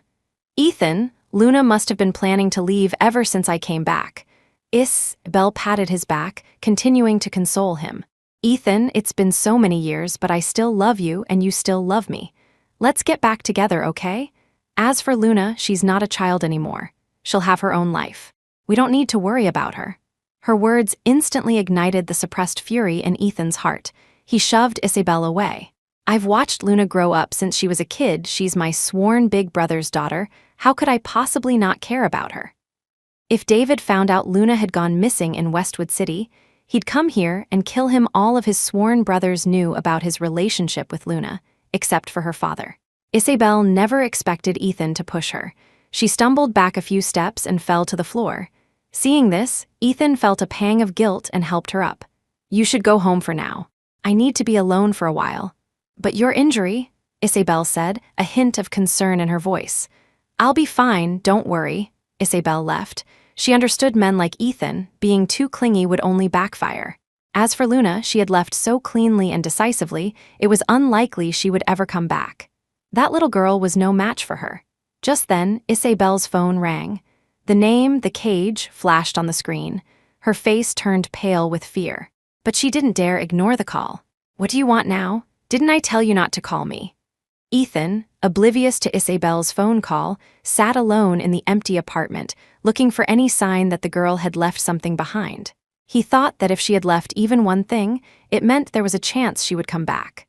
"Ethan, Luna must have been planning to leave ever since I came back." Isabel patted his back, continuing to console him. "Ethan, it's been so many years, but I still love you and you still love me. Let's get back together, okay? As for Luna, she's not a child anymore. She'll have her own life. We don't need to worry about her." Her words instantly ignited the suppressed fury in Ethan's heart. He shoved Isabel away. "I've watched Luna grow up since she was a kid. She's my sworn big brother's daughter. How could I possibly not care about her?" If David found out Luna had gone missing in Westwood City, he'd come here and kill him. All of his sworn brothers knew about his relationship with Luna, except for her father. Isabel never expected Ethan to push her. She stumbled back a few steps and fell to the floor. Seeing this, Ethan felt a pang of guilt and helped her up. "You should go home for now. I need to be alone for a while." "But your injury," Isabel said, a hint of concern in her voice. "I'll be fine, don't worry." Isabel left. She understood men like Ethan, being too clingy would only backfire. As for Luna, she had left so cleanly and decisively, it was unlikely she would ever come back. That little girl was no match for her. Just then, Isabel's phone rang. The name, The Cage, flashed on the screen. Her face turned pale with fear. But she didn't dare ignore the call. "What do you want now? Didn't I tell you not to call me?" Ethan, oblivious to Isabel's phone call, sat alone in the empty apartment, looking for any sign that the girl had left something behind. He thought that if she had left even one thing, it meant there was a chance she would come back.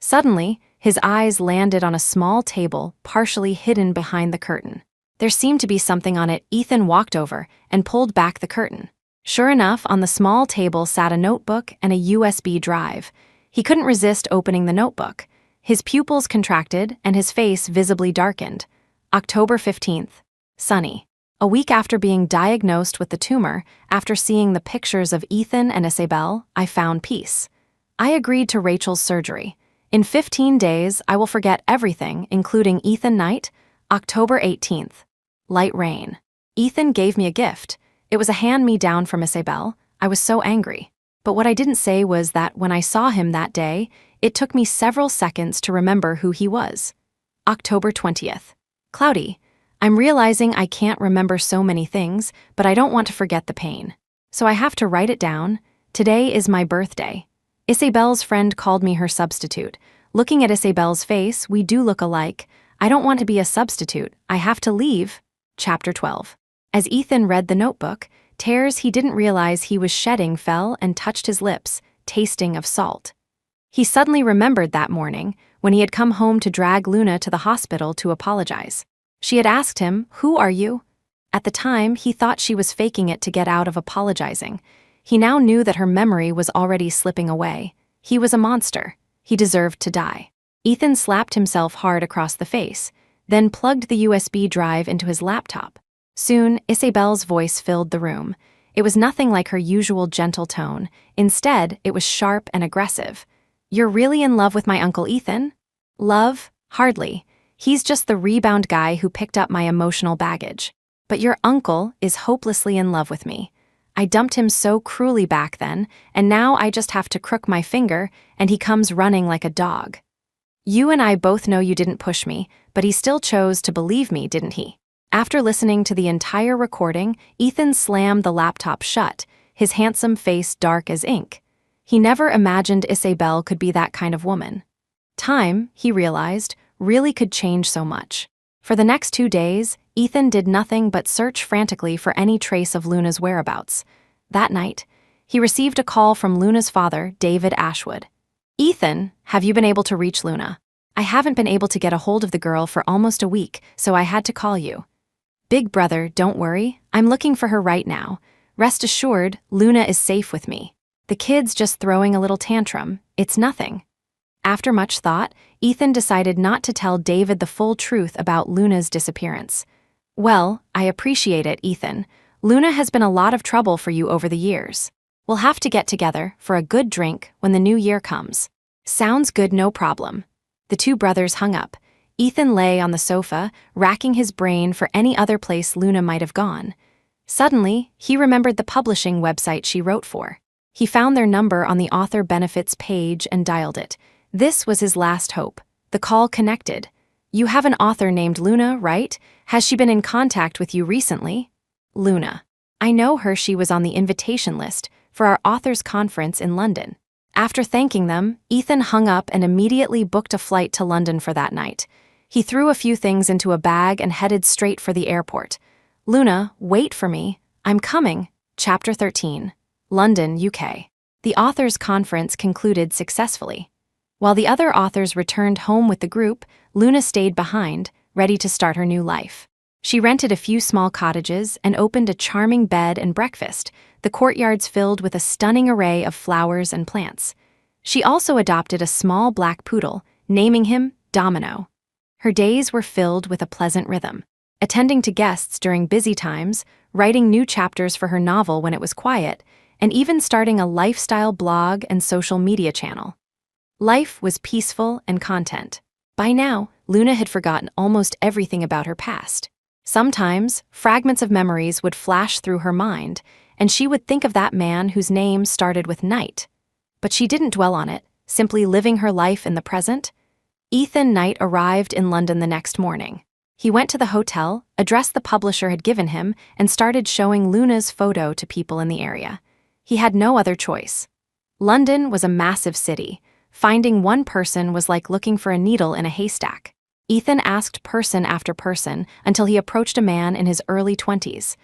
Suddenly, his eyes landed on a small table partially hidden behind the curtain. There seemed to be something on it. Ethan walked over and pulled back the curtain. Sure enough, on the small table sat a notebook and a USB drive. He couldn't resist opening the notebook. His pupils contracted and his face visibly darkened. October 15th. Sunny. A week after being diagnosed with the tumor, after seeing the pictures of Ethan and Isabel, I found peace. I agreed to Rachel's surgery. In 15 days, I will forget everything, including Ethan Knight. October 18th. Light rain. Ethan gave me a gift. It was a hand-me-down from Isabel. I was so angry. But what I didn't say was that when I saw him that day, it took me several seconds to remember who he was. October 20th. Cloudy. I'm realizing I can't remember so many things, but I don't want to forget the pain. So I have to write it down. Today is my birthday. Isabel's friend called me her substitute. Looking at Isabel's face, we do look alike. I don't want to be a substitute. I have to leave. Chapter 12. As Ethan read the notebook, tears he didn't realize he was shedding fell and touched his lips, tasting of salt. He suddenly remembered that morning, when he had come home to drag Luna to the hospital to apologize. She had asked him, "Who are you?" At the time, he thought she was faking it to get out of apologizing. He now knew that her memory was already slipping away. He was a monster. He deserved to die. Ethan slapped himself hard across the face, then plugged the USB drive into his laptop. Soon, Isabel's voice filled the room. It was nothing like her usual gentle tone. Instead, it was sharp and aggressive. "You're really in love with my Uncle Ethan?" "Love? Hardly. He's just the rebound guy who picked up my emotional baggage. But your uncle is hopelessly in love with me. I dumped him so cruelly back then, and now I just have to crook my finger, and he comes running like a dog. You and I both know you didn't push me, but he still chose to believe me, didn't he?" After listening to the entire recording, Ethan slammed the laptop shut, his handsome face dark as ink. He never imagined Isabel could be that kind of woman. Time, he realized, really could change so much. For the next 2 days, Ethan did nothing but search frantically for any trace of Luna's whereabouts. That night, he received a call from Luna's father, David Ashwood. "Ethan, have you been able to reach Luna? I haven't been able to get a hold of the girl for almost a week, so I had to call you." "Big brother, don't worry. I'm looking for her right now. Rest assured, Luna is safe with me. The kid's just throwing a little tantrum. It's nothing." After much thought, Ethan decided not to tell David the full truth about Luna's disappearance. "Well, I appreciate it, Ethan. Luna has been a lot of trouble for you over the years. We'll have to get together for a good drink when the new year comes." "Sounds good, no problem." The two brothers hung up. Ethan lay on the sofa, racking his brain for any other place Luna might have gone. Suddenly, he remembered the publishing website she wrote for. He found their number on the author benefits page and dialed it. This was his last hope. The call connected. "You have an author named Luna, right? Has she been in contact with you recently?" "Luna. I know her. She was on the invitation list for our authors' conference in London." After thanking them, Ethan hung up and immediately booked a flight to London for that night. He threw a few things into a bag and headed straight for the airport. "Luna, wait for me. I'm coming." Chapter 13. London, UK. The authors' conference concluded successfully. While the other authors returned home with the group, Luna stayed behind, ready to start her new life. She rented a few small cottages and opened a charming bed and breakfast, the courtyards filled with a stunning array of flowers and plants. She also adopted a small black poodle, naming him Domino. Her days were filled with a pleasant rhythm, attending to guests during busy times, writing new chapters for her novel when it was quiet, and even starting a lifestyle blog and social media channel. Life was peaceful and content. By now, Luna had forgotten almost everything about her past. Sometimes, fragments of memories would flash through her mind, and she would think of that man whose name started with Knight. But she didn't dwell on it, simply living her life in the present. Ethan Knight arrived in London the next morning. He went to the hotel, addressed the publisher had given him, and started showing Luna's photo to people in the area. He had no other choice. London was a massive city. Finding one person was like looking for a needle in a haystack. Ethan asked person after person until he approached a man in his early 20s.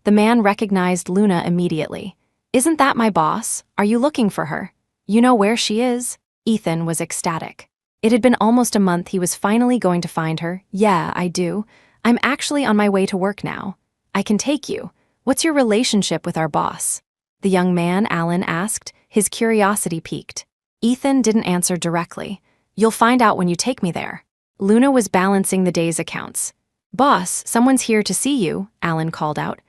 The man recognized Luna immediately. "Isn't that my boss? Are you looking for her? You know where she is?" Ethan was ecstatic. It had been almost a month. He was finally going to find her. "Yeah, I do. I'm actually on my way to work now. I can take you. What's your relationship with our boss?" The young man, Alan, asked, his curiosity piqued. Ethan didn't answer directly. "You'll find out when you take me there." Luna was balancing the day's accounts. "Boss, someone's here to see you," Alan called out.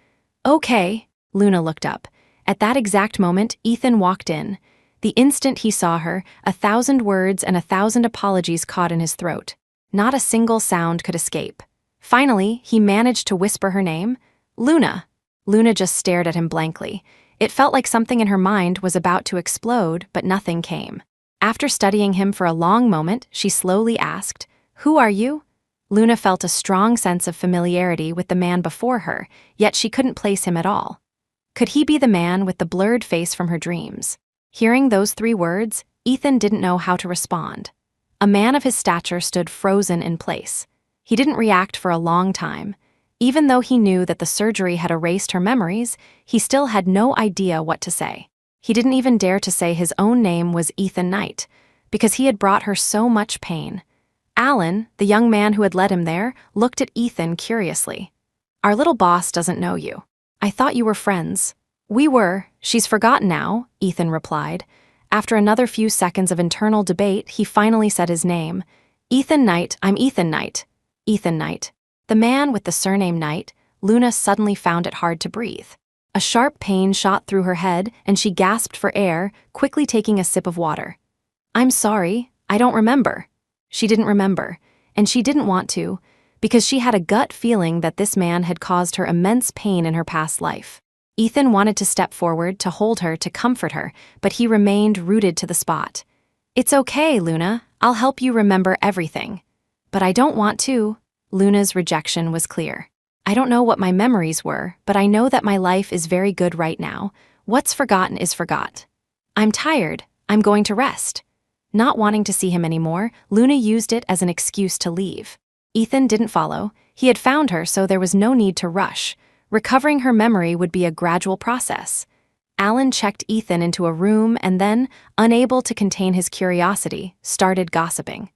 "Okay." Luna looked up. At that exact moment, Ethan walked in. The instant he saw her, 1,000 words and 1,000 apologies caught in his throat. Not a single sound could escape. Finally, he managed to whisper her name. "Luna." Luna just stared at him blankly. It felt like something in her mind was about to explode, but nothing came. After studying him for a long moment, she slowly asked, "Who are you?" Luna felt a strong sense of familiarity with the man before her, yet she couldn't place him at all. Could he be the man with the blurred face from her dreams? Hearing those 3 words, Ethan didn't know how to respond. A man of his stature stood frozen in place. He didn't react for a long time. Even though he knew that the surgery had erased her memories, he still had no idea what to say. He didn't even dare to say his own name was Ethan Knight, because he had brought her so much pain. Alan, the young man who had led him there, looked at Ethan curiously. "Our little boss doesn't know you. I thought you were friends." "We were. She's forgotten now," Ethan replied. After another few seconds of internal debate, he finally said his name. "Ethan Knight, I'm Ethan Knight." Ethan Knight. The man with the surname Knight. Luna suddenly found it hard to breathe. A sharp pain shot through her head, and she gasped for air, quickly taking a sip of water. "I'm sorry, I don't remember." She didn't remember, and she didn't want to, because she had a gut feeling that this man had caused her immense pain in her past life. Ethan wanted to step forward, to hold her, to comfort her, but he remained rooted to the spot. "It's okay, Luna. I'll help you remember everything." "But I don't want to." Luna's rejection was clear. "I don't know what my memories were, but I know that my life is very good right now. What's forgotten is forgot. I'm tired. I'm going to rest." Not wanting to see him anymore, Luna used it as an excuse to leave. Ethan didn't follow. He had found her, so there was no need to rush. Recovering her memory would be a gradual process. Alan checked Ethan into a room and then, unable to contain his curiosity, started gossiping.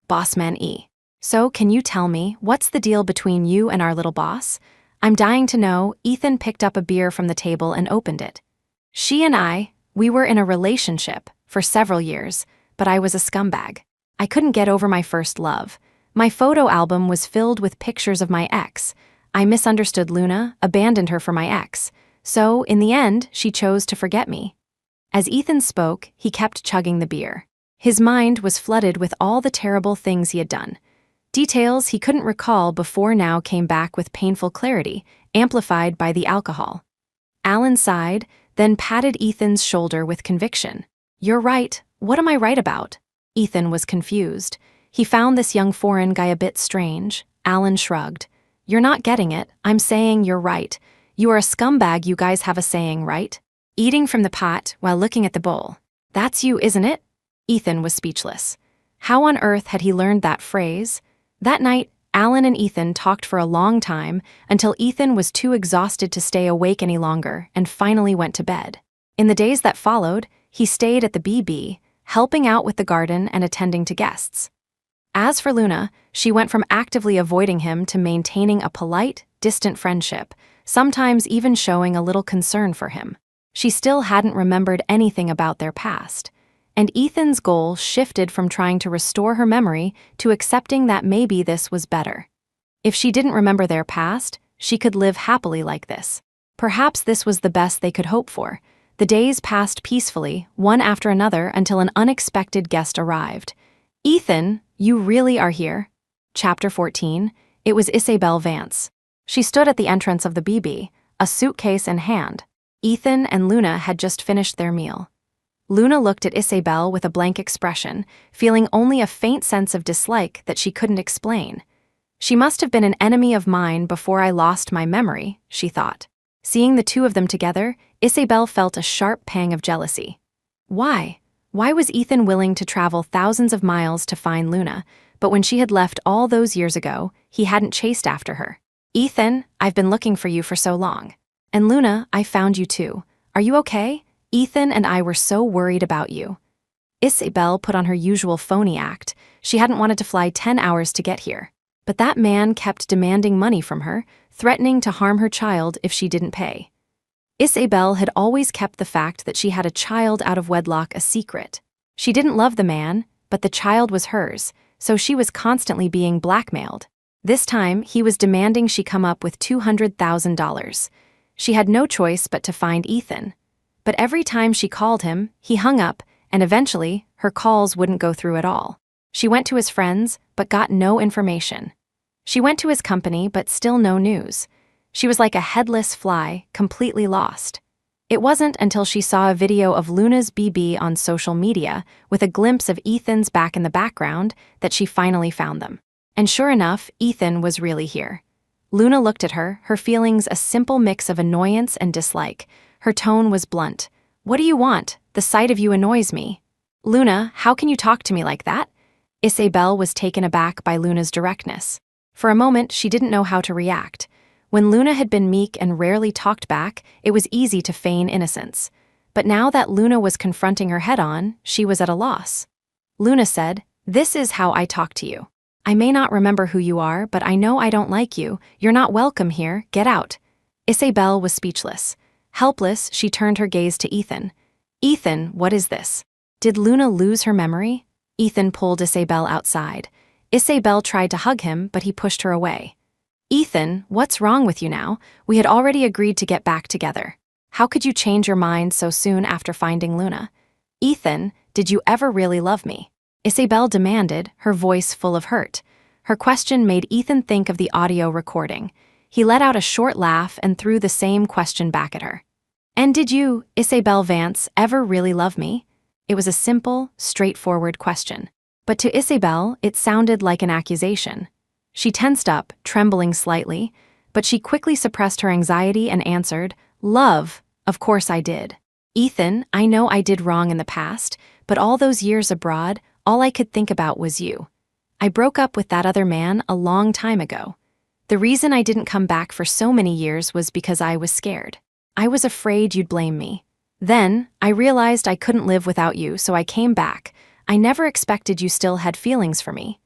Bossman E. So, can you tell me, what's the deal between you and our little boss? I'm dying to know. Ethan picked up a beer from the table and opened it. She and we were in a relationship for several years, but I was a scumbag. I couldn't get over my first love. My photo album was filled with pictures of my ex. I misunderstood Luna, abandoned her for my ex. So, in the end, she chose to forget me. As Ethan spoke, he kept chugging the beer. His mind was flooded with all the terrible things he had done. Details he couldn't recall before now came back with painful clarity, amplified by the alcohol. Alan sighed, then patted Ethan's shoulder with conviction. You're right. What am I right about? Ethan was confused. He found this young foreign guy a bit strange. Alan shrugged. You're not getting it. I'm saying you're right. You are a scumbag, you guys have a saying, right? Eating from the pot while looking at the bowl. That's you, isn't it? Ethan was speechless. How on earth had he learned that phrase? That night, Alan and Ethan talked for a long time until Ethan was too exhausted to stay awake any longer and finally went to bed. In the days that followed, he stayed at the BB, helping out with the garden and attending to guests. As for Luna, she went from actively avoiding him to maintaining a polite, distant friendship, sometimes even showing a little concern for him. She still hadn't remembered anything about their past, and Ethan's goal shifted from trying to restore her memory to accepting that maybe this was better. If she didn't remember their past, she could live happily like this. Perhaps this was the best they could hope for. The days passed peacefully, one after another, until an unexpected guest arrived. Ethan, you really are here? Chapter 14. It was Isabel Vance. She stood at the entrance of the BB, a suitcase in hand. Ethan and Luna had just finished their meal. Luna looked at Isabel with a blank expression, feeling only a faint sense of dislike that she couldn't explain. She must have been an enemy of mine before I lost my memory, she thought. Seeing the two of them together, Isabel felt a sharp pang of jealousy. Why? Why was Ethan willing to travel thousands of miles to find Luna, but when she had left all those years ago, he hadn't chased after her? Ethan, I've been looking for you for so long. And Luna, I found you too. Are you okay? Ethan and I were so worried about you. Isabel put on her usual phony act. She hadn't wanted to fly 10 hours to get here. But that man kept demanding money from her, threatening to harm her child if she didn't pay. Isabel had always kept the fact that she had a child out of wedlock a secret. She didn't love the man, but the child was hers, so she was constantly being blackmailed. This time, he was demanding she come up with $200,000. She had no choice but to find Ethan. But every time she called him, he hung up, and eventually, her calls wouldn't go through at all. She went to his friends, but got no information. She went to his company, but still no news. She was like a headless fly, completely lost. It wasn't until she saw a video of Luna's BB on social media, with a glimpse of Ethan's back in the background, that she finally found them. And sure enough, Ethan was really here. Luna looked at her, her feelings a simple mix of annoyance and dislike. Her tone was blunt. What do you want? The sight of you annoys me. Luna, how can you talk to me like that? Isabel was taken aback by Luna's directness. For a moment, she didn't know how to react. When Luna had been meek and rarely talked back, it was easy to feign innocence. But now that Luna was confronting her head-on, she was at a loss. Luna said, "This is how I talk to you. I may not remember who you are, but I know I don't like you. You're not welcome here. Get out." Isabel was speechless. Helpless, she turned her gaze to Ethan. Ethan, what is this? Did Luna lose her memory? Ethan pulled Isabel outside. Isabel tried to hug him, but he pushed her away. Ethan, what's wrong with you now? We had already agreed to get back together. How could you change your mind so soon after finding Luna? Ethan, did you ever really love me? Isabel demanded, her voice full of hurt. Her question made Ethan think of the audio recording. He let out a short laugh and threw the same question back at her. And did you, Isabel Vance, ever really love me? It was a simple, straightforward question. But to Isabel, it sounded like an accusation. She tensed up, trembling slightly, but she quickly suppressed her anxiety and answered, "Love, of course I did. Ethan, I know I did wrong in the past, but all those years abroad, all I could think about was you. I broke up with that other man a long time ago. The reason I didn't come back for so many years was because I was scared. I was afraid you'd blame me. Then, I realized I couldn't live without you, so I came back. I never expected you still had feelings for me.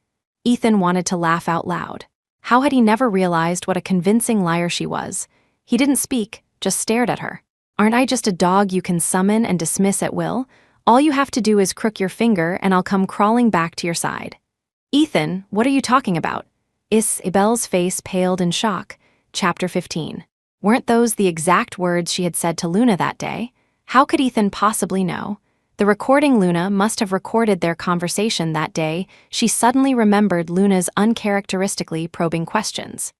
Ethan wanted to laugh out loud. How had he never realized what a convincing liar she was? He didn't speak, just stared at her. Aren't I just a dog you can summon and dismiss at will? All you have to do is crook your finger and I'll come crawling back to your side. Ethan, what are you talking about? Isabel's face paled in shock. Chapter 15. Weren't those the exact words she had said to Luna that day? How could Ethan possibly know? The recording Luna must have recorded their conversation that day. She suddenly remembered Luna's uncharacteristically probing questions.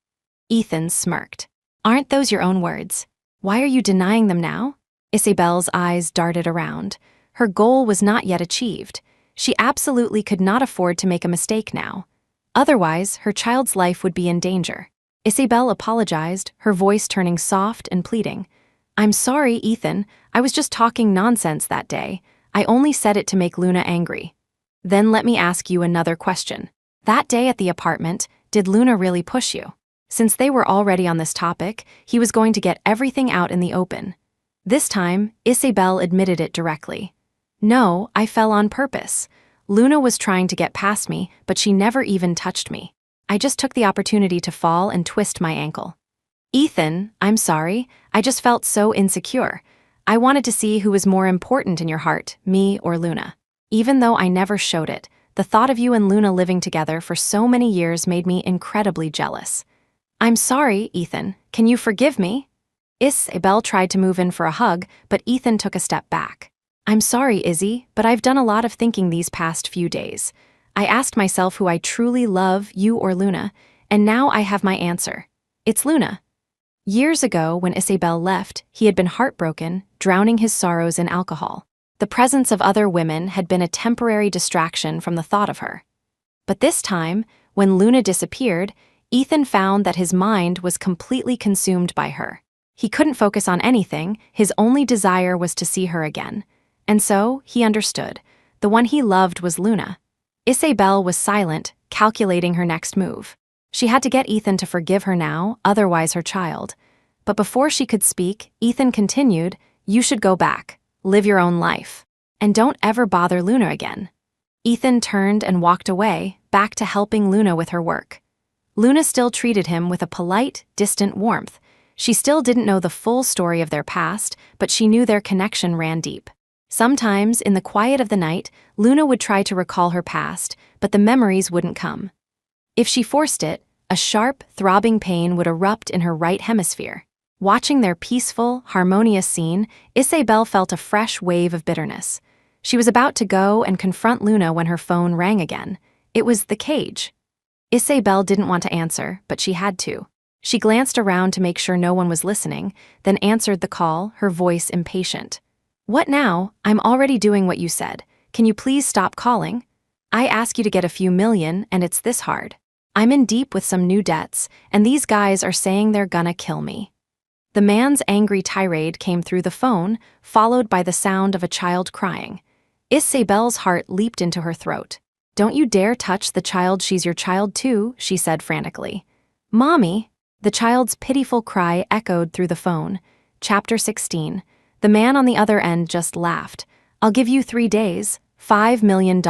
Ethan smirked. Aren't those your own words? Why are you denying them now? Isabel's eyes darted around. Her goal was not yet achieved. She absolutely could not afford to make a mistake now. Otherwise, her child's life would be in danger. Isabel apologized, her voice turning soft and pleading. I'm sorry, Ethan. I was just talking nonsense that day. I only said it to make Luna angry. Then let me ask you another question. That day at the apartment, did Luna really push you? Since they were already on this topic, he was going to get everything out in the open. This time, Isabel admitted it directly. No, I fell on purpose. Luna was trying to get past me, but she never even touched me. I just took the opportunity to fall and twist my ankle. Ethan, I'm sorry. I just felt so insecure. I wanted to see who was more important in your heart, me or Luna. Even though I never showed it, the thought of you and Luna living together for so many years made me incredibly jealous. I'm sorry, Ethan. Can you forgive me? Isabel tried to move in for a hug, but Ethan took a step back. I'm sorry, Izzy, but I've done a lot of thinking these past few days. I asked myself who I truly love, you or Luna, and now I have my answer. It's Luna. Years ago, when Isabel left, he had been heartbroken, drowning his sorrows in alcohol. The presence of other women had been a temporary distraction from the thought of her. But this time, when Luna disappeared, Ethan found that his mind was completely consumed by her. He couldn't focus on anything, his only desire was to see her again. And so, he understood. The one he loved was Luna. Isabel was silent, calculating her next move. She had to get Ethan to forgive her now, otherwise her child. But before she could speak, Ethan continued, You should go back, live your own life, and don't ever bother Luna again. Ethan turned and walked away, back to helping Luna with her work. Luna still treated him with a polite, distant warmth. She still didn't know the full story of their past, but she knew their connection ran deep. Sometimes, in the quiet of the night, Luna would try to recall her past, but the memories wouldn't come. If she forced it, a sharp, throbbing pain would erupt in her right hemisphere. Watching their peaceful, harmonious scene, Isabel felt a fresh wave of bitterness. She was about to go and confront Luna when her phone rang again. It was the cage. Isabel didn't want to answer, but she had to. She glanced around to make sure no one was listening, then answered the call, her voice impatient. What now? I'm already doing what you said. Can you please stop calling? I ask you to get a few million, and it's this hard. I'm in deep with some new debts, and these guys are saying they're gonna kill me. The man's angry tirade came through the phone, followed by the sound of a child crying. Isabel's heart leaped into her throat. Don't you dare touch the child, she's your child too, she said frantically. Mommy! The child's pitiful cry echoed through the phone. Chapter 16. The man on the other end just laughed. I'll give you 3 days, $5 million.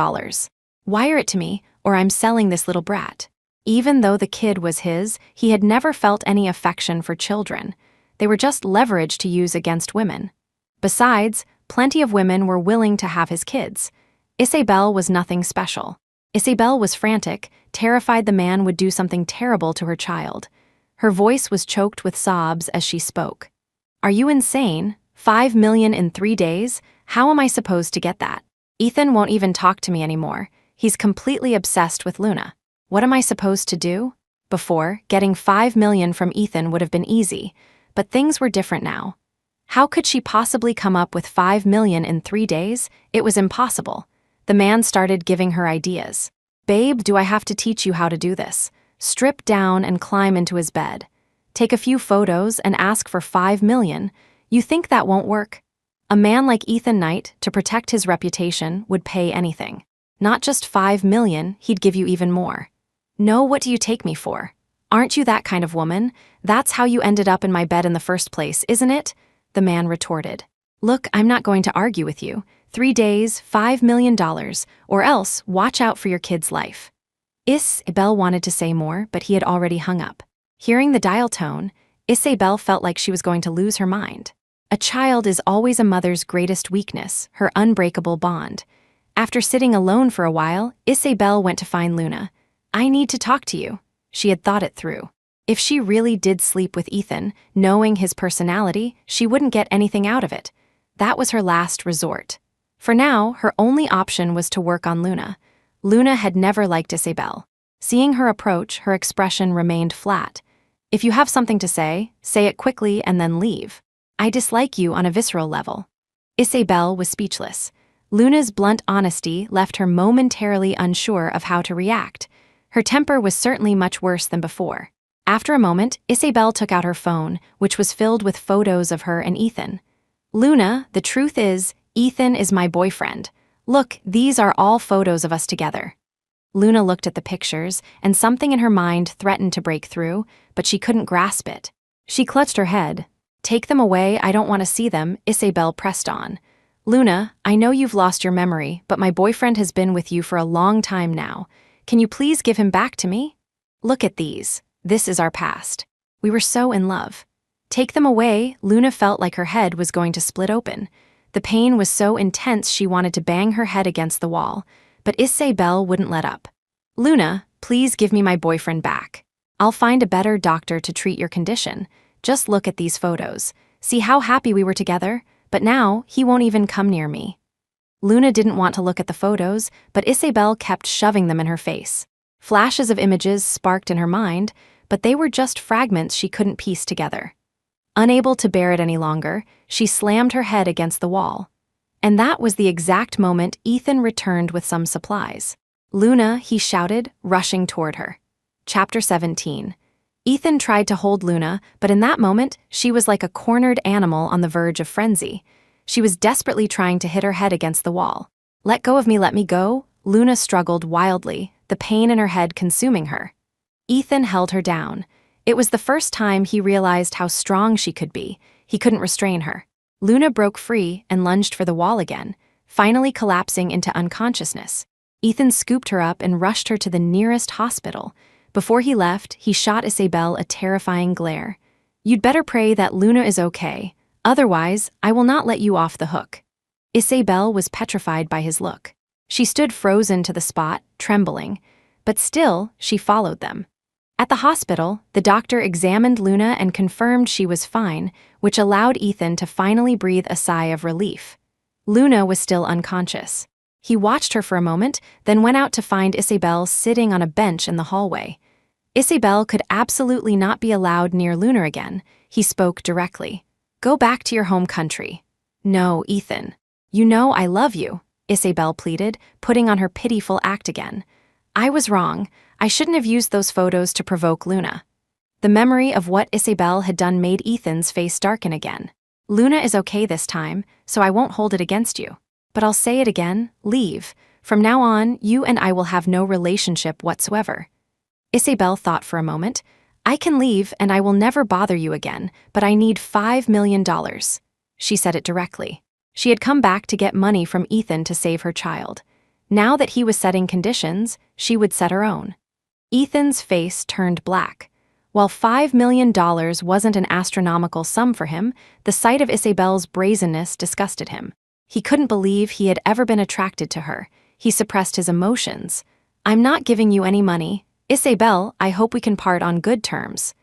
Wire it to me, or I'm selling this little brat. Even though the kid was his, he had never felt any affection for children. They were just leverage to use against women. Besides, plenty of women were willing to have his kids. Isabel was nothing special. Isabel was frantic, terrified the man would do something terrible to her child. Her voice was choked with sobs as she spoke. Are you insane? $5 million in 3 days? How am I supposed to get that? Ethan won't even talk to me anymore. He's completely obsessed with Luna. What am I supposed to do? Before, getting $5 million from Ethan would have been easy, but things were different now. How could she possibly come up with $5 million in 3 days? It was impossible. The man started giving her ideas. Babe, do I have to teach you how to do this? Strip down and climb into his bed. Take a few photos and ask for $5 million. You think that won't work? A man like Ethan Knight, to protect his reputation, would pay anything. Not just $5 million, he'd give you even more. No, what do you take me for? Aren't you that kind of woman? That's how you ended up in my bed in the first place, isn't it? The man retorted. Look, I'm not going to argue with you. 3 days, $5 million, or else watch out for your kid's life. Isabel wanted to say more, but he had already hung up. Hearing the dial tone, Isabel felt like she was going to lose her mind. A child is always a mother's greatest weakness, her unbreakable bond. After sitting alone for a while, Isabel went to find Luna. I need to talk to you. She had thought it through. If she really did sleep with Ethan, knowing his personality, she wouldn't get anything out of it. That was her last resort. For now, her only option was to work on Luna. Luna had never liked Isabel. Seeing her approach, her expression remained flat. If you have something to say it quickly and then leave. I dislike you on a visceral level. Isabel was speechless. Luna's blunt honesty left her momentarily unsure of how to react. Her temper was certainly much worse than before. After a moment, Isabel took out her phone, which was filled with photos of her and Ethan. Luna, the truth is, Ethan is my boyfriend. Look, these are all photos of us together. Luna looked at the pictures, and something in her mind threatened to break through, but she couldn't grasp it. She clutched her head. Take them away, I don't want to see them, Isabel pressed on. Luna, I know you've lost your memory, but my boyfriend has been with you for a long time now. Can you please give him back to me? Look at these. This is our past. We were so in love. Take them away, Luna felt like her head was going to split open. The pain was so intense she wanted to bang her head against the wall, but Isabel wouldn't let up. Luna, please give me my boyfriend back. I'll find a better doctor to treat your condition. Just look at these photos. See how happy we were together? But now, he won't even come near me. Luna didn't want to look at the photos, but Isabel kept shoving them in her face. Flashes of images sparked in her mind, but they were just fragments she couldn't piece together. Unable to bear it any longer, she slammed her head against the wall. And that was the exact moment Ethan returned with some supplies. Luna, he shouted, rushing toward her. Chapter 17. Ethan tried to hold Luna, but in that moment, she was like a cornered animal on the verge of frenzy. She was desperately trying to hit her head against the wall. Let go of me, let me go, Luna struggled wildly, the pain in her head consuming her. Ethan held her down. It was the first time he realized how strong she could be. He couldn't restrain her. Luna broke free and lunged for the wall again, finally collapsing into unconsciousness. Ethan scooped her up and rushed her to the nearest hospital. Before he left, he shot Isabel a terrifying glare. You'd better pray that Luna is okay. Otherwise, I will not let you off the hook. Isabel was petrified by his look. She stood frozen to the spot, trembling. But still, she followed them. At the hospital, the doctor examined Luna and confirmed she was fine, which allowed Ethan to finally breathe a sigh of relief. Luna was still unconscious. He watched her for a moment, then went out to find Isabel sitting on a bench in the hallway. Isabel could absolutely not be allowed near Luna again. He spoke directly. Go back to your home country. No, Ethan. You know I love you, Isabel pleaded, putting on her pitiful act again. I was wrong. I shouldn't have used those photos to provoke Luna. The memory of what Isabel had done made Ethan's face darken again. Luna is okay this time, so I won't hold it against you. But I'll say it again, leave. From now on, you and I will have no relationship whatsoever. Isabel thought for a moment. I can leave and I will never bother you again, but I need $5 million. She said it directly. She had come back to get money from Ethan to save her child. Now that he was setting conditions, she would set her own. Ethan's face turned black. While $5 million wasn't an astronomical sum for him, the sight of Isabel's brazenness disgusted him. He couldn't believe he had ever been attracted to her. He suppressed his emotions. I'm not giving you any money. Isabel, I hope we can part on good terms.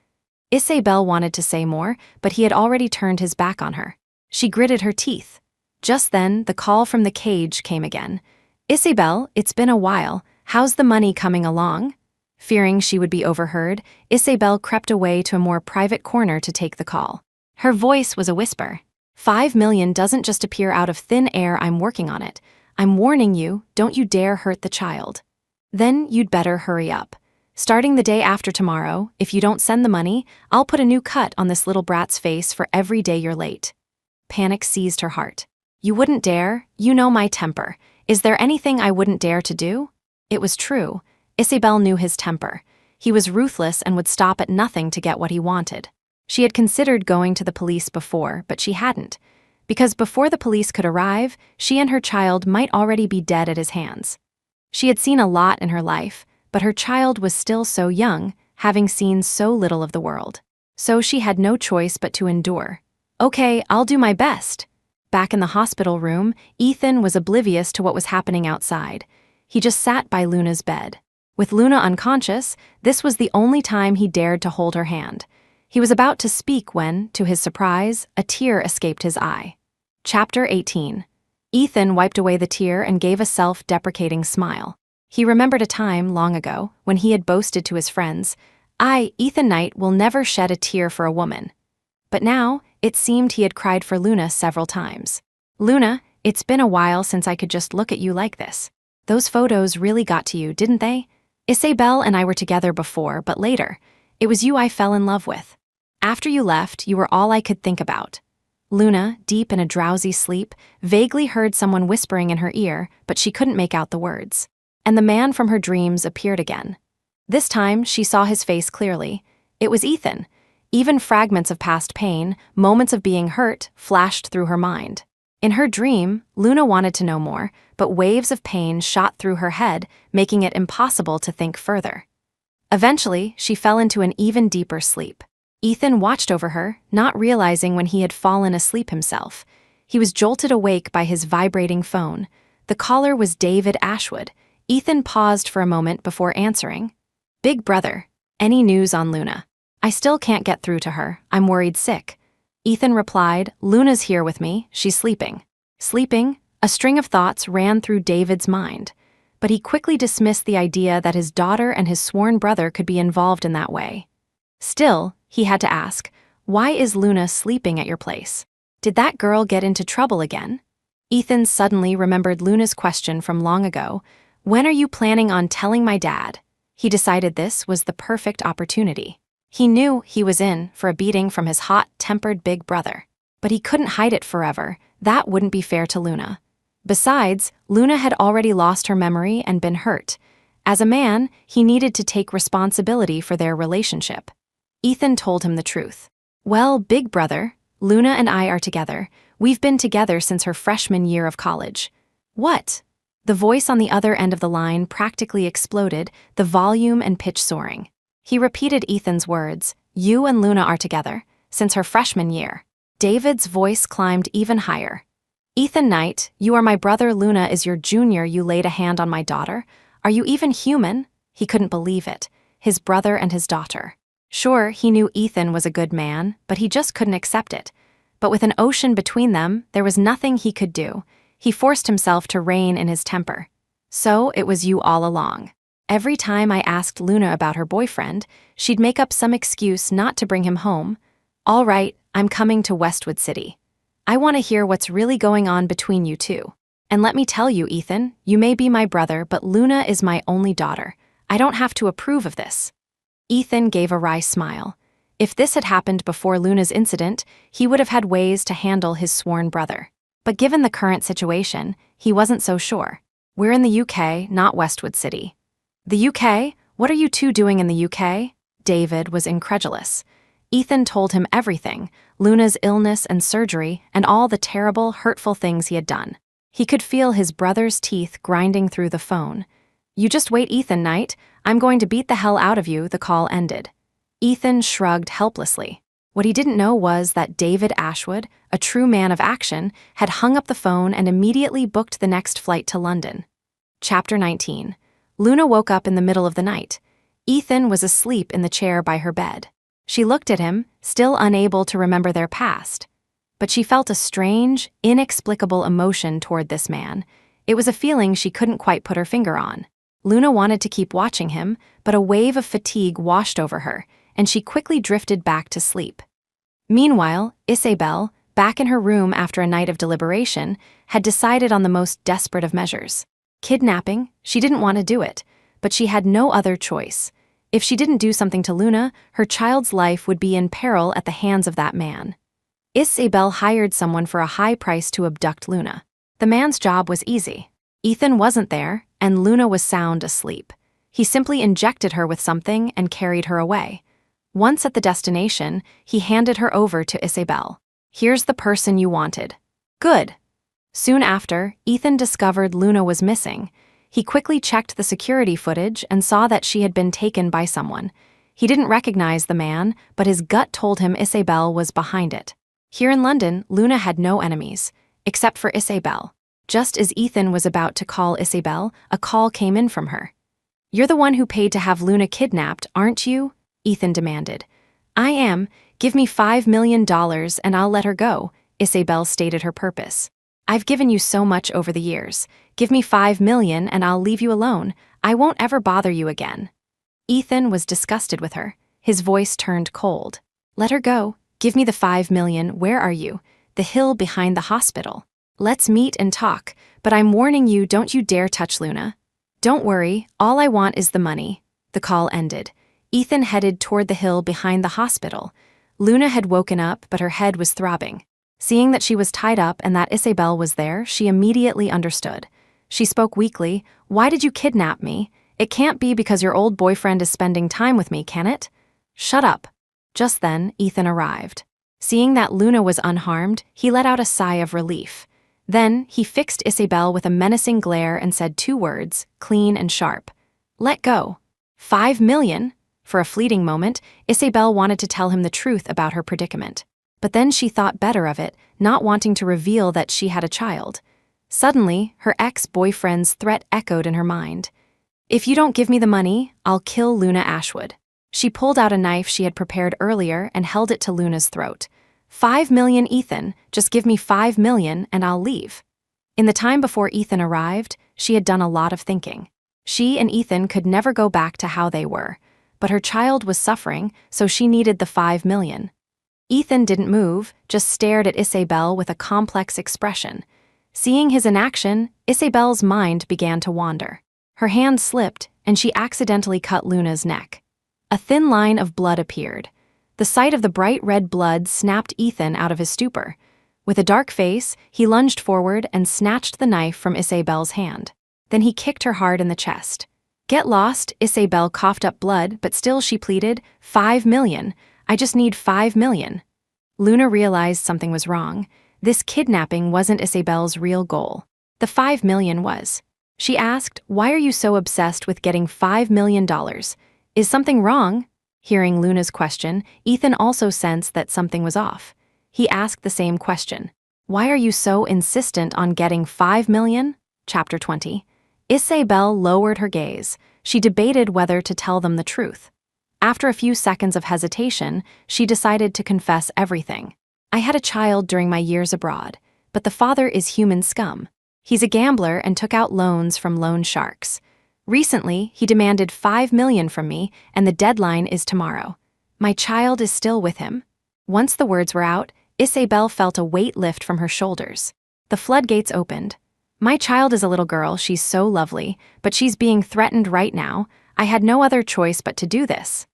Isabel wanted to say more, but he had already turned his back on her. She gritted her teeth. Just then, the call from the cage came again. Isabel, it's been a while. How's the money coming along? Fearing she would be overheard, Isabel crept away to a more private corner to take the call. Her voice was a whisper. $5 million doesn't just appear out of thin air, I'm working on it. I'm warning you, don't you dare hurt the child. Then you'd better hurry up. Starting the day after tomorrow, if you don't send the money, I'll put a new cut on this little brat's face for every day you're late. Panic seized her heart. You wouldn't dare, you know my temper. Is there anything I wouldn't dare to do? It was true. Isabel knew his temper. He was ruthless and would stop at nothing to get what he wanted. She had considered going to the police before, but she hadn't. because before the police could arrive, she and her child might already be dead at his hands. She had seen a lot in her life, but her child was still so young, having seen so little of the world. So she had no choice but to endure. "Okay, I'll do my best." Back in the hospital room, Ethan was oblivious to what was happening outside. He just sat by Luna's bed. With Luna unconscious, this was the only time he dared to hold her hand. He was about to speak when, to his surprise, a tear escaped his eye. Chapter 18. Ethan wiped away the tear and gave a self-deprecating smile. He remembered a time, long ago, when he had boasted to his friends, "I, Ethan Knight, will never shed a tear for a woman." But now, it seemed he had cried for Luna several times. "Luna, it's been a while since I could just look at you like this. Those photos really got to you, didn't they? Isabel and I were together before, but later, it was you I fell in love with. After you left, you were all I could think about." Luna, deep in a drowsy sleep, vaguely heard someone whispering in her ear, but she couldn't make out the words. And the man from her dreams appeared again. This time, she saw his face clearly. It was Ethan. Even fragments of past pain, moments of being hurt, flashed through her mind. In her dream, Luna wanted to know more, but waves of pain shot through her head, making it impossible to think further. Eventually, she fell into an even deeper sleep. Ethan watched over her, not realizing when he had fallen asleep himself. He was jolted awake by his vibrating phone. The caller was David Ashwood. Ethan paused for a moment before answering. "Big brother, any news on Luna? I still can't get through to her. I'm worried sick." Ethan replied, "Luna's here with me. She's sleeping." Sleeping? A string of thoughts ran through David's mind. But he quickly dismissed the idea that his daughter and his sworn brother could be involved in that way. Still, he had to ask, why is Luna sleeping at your place? Did that girl get into trouble again? Ethan suddenly remembered Luna's question from long ago. "When are you planning on telling my dad?" He decided this was the perfect opportunity. He knew he was in for a beating from his hot-tempered big brother. But he couldn't hide it forever. That wouldn't be fair to Luna. Besides, Luna had already lost her memory and been hurt. As a man, he needed to take responsibility for their relationship. Ethan told him the truth. "Well, big brother, Luna and I are together. We've been together since her freshman year of college." "What?" The voice on the other end of the line practically exploded, the volume and pitch soaring. He repeated Ethan's words, "You and Luna are together, since her freshman year." David's voice climbed even higher. "Ethan Knight, you are my brother. Luna is your junior. You laid a hand on my daughter. Are you even human?" He couldn't believe it. His brother and his daughter. Sure, he knew Ethan was a good man, but he just couldn't accept it. But with an ocean between them, there was nothing he could do. He forced himself to rein in his temper. "So it was you all along." Every time I asked Luna about her boyfriend, she'd make up some excuse not to bring him home. "All right, I'm coming to Westwood City. I want to hear what's really going on between you two. And let me tell you, Ethan, you may be my brother, but Luna is my only daughter. I don't have to approve of this." Ethan gave a wry smile. If this had happened before Luna's incident, he would have had ways to handle his sworn brother. But given the current situation, he wasn't so sure. "We're in the UK, not Westwood City." "The UK? What are you two doing in the UK?" David was incredulous. Ethan told him everything, Luna's illness and surgery, and all the terrible, hurtful things he had done. He could feel his brother's teeth grinding through the phone. "You just wait, Ethan Knight. I'm going to beat the hell out of you." The call ended. Ethan shrugged helplessly. What he didn't know was that David Ashwood, a true man of action, had hung up the phone and immediately booked the next flight to London. Chapter 19. Luna woke up in the middle of the night. Ethan was asleep in the chair by her bed. She looked at him, still unable to remember their past. But she felt a strange, inexplicable emotion toward this man. It was a feeling she couldn't quite put her finger on. Luna wanted to keep watching him, but a wave of fatigue washed over her, and she quickly drifted back to sleep. Meanwhile, Isabel, back in her room after a night of deliberation, had decided on the most desperate of measures. Kidnapping. She didn't want to do it, but she had no other choice. If she didn't do something to Luna, her child's life would be in peril at the hands of that man. Isabel hired someone for a high price to abduct Luna. The man's job was easy. Ethan wasn't there, and Luna was sound asleep. He simply injected her with something and carried her away. Once at the destination, he handed her over to Isabel. "Here's the person you wanted." Good. Soon after, Ethan discovered Luna was missing. He quickly checked the security footage and saw that she had been taken by someone. He didn't recognize the man, but his gut told him Isabel was behind it. Here in London, Luna had no enemies, except for Isabel. Just as Ethan was about to call Isabel, a call came in from her. "You're the one who paid to have Luna kidnapped, aren't you?" Ethan demanded. "I am. Give me $5 million and I'll let her go," Isabel stated her purpose. "I've given you so much over the years. Give me $5 million and I'll leave you alone. I won't ever bother you again." Ethan was disgusted with her. His voice turned cold. "Let her go. Give me the $5 million. Where are you?" "The hill behind the hospital." "Let's meet and talk, but I'm warning you, don't you dare touch Luna." "Don't worry, all I want is the money." The call ended. Ethan headed toward the hill behind the hospital. Luna had woken up, but her head was throbbing. Seeing that she was tied up and that Isabel was there, she immediately understood. She spoke weakly. "Why did you kidnap me? It can't be because your old boyfriend is spending time with me, can it?" "Shut up." Just then, Ethan arrived. Seeing that Luna was unharmed, he let out a sigh of relief. Then, he fixed Isabel with a menacing glare and said 2 words, clean and sharp. "Let go." $5 million? For a fleeting moment, Isabel wanted to tell him the truth about her predicament. But then she thought better of it, not wanting to reveal that she had a child. Suddenly, her ex-boyfriend's threat echoed in her mind. "If you don't give me the money, I'll kill Luna Ashwood." She pulled out a knife she had prepared earlier and held it to Luna's throat. $5 million, Ethan. Just give me $5 million and I'll leave." In the time before Ethan arrived, she had done a lot of thinking. She and Ethan could never go back to how they were. But her child was suffering, so she needed the $5 million. Ethan didn't move, just stared at Isabel with a complex expression. Seeing his inaction, Isabel's mind began to wander. Her hand slipped, and she accidentally cut Luna's neck. A thin line of blood appeared. The sight of the bright red blood snapped Ethan out of his stupor. With a dark face, he lunged forward and snatched the knife from Isabel's hand. Then he kicked her hard in the chest. "Get lost," Isabel coughed up blood, but still she pleaded, $5 million. "I just need $5 million." Luna realized something was wrong. This kidnapping wasn't Isabel's real goal. The $5 million was. She asked, "Why are you so obsessed with getting $5 million? Is something wrong?" Hearing Luna's question, Ethan also sensed that something was off. He asked the same question. "Why are you so insistent on getting $5 million? Chapter 20. Isabel lowered her gaze. She debated whether to tell them the truth. After a few seconds of hesitation, she decided to confess everything. "I had a child during my years abroad, but the father is human scum. He's a gambler and took out loans from loan sharks. Recently, he demanded $5 million from me, and the deadline is tomorrow. My child is still with him." Once the words were out, Isabel felt a weight lift from her shoulders. The floodgates opened. "My child is a little girl, she's so lovely, but she's being threatened right now. I had no other choice but to do this."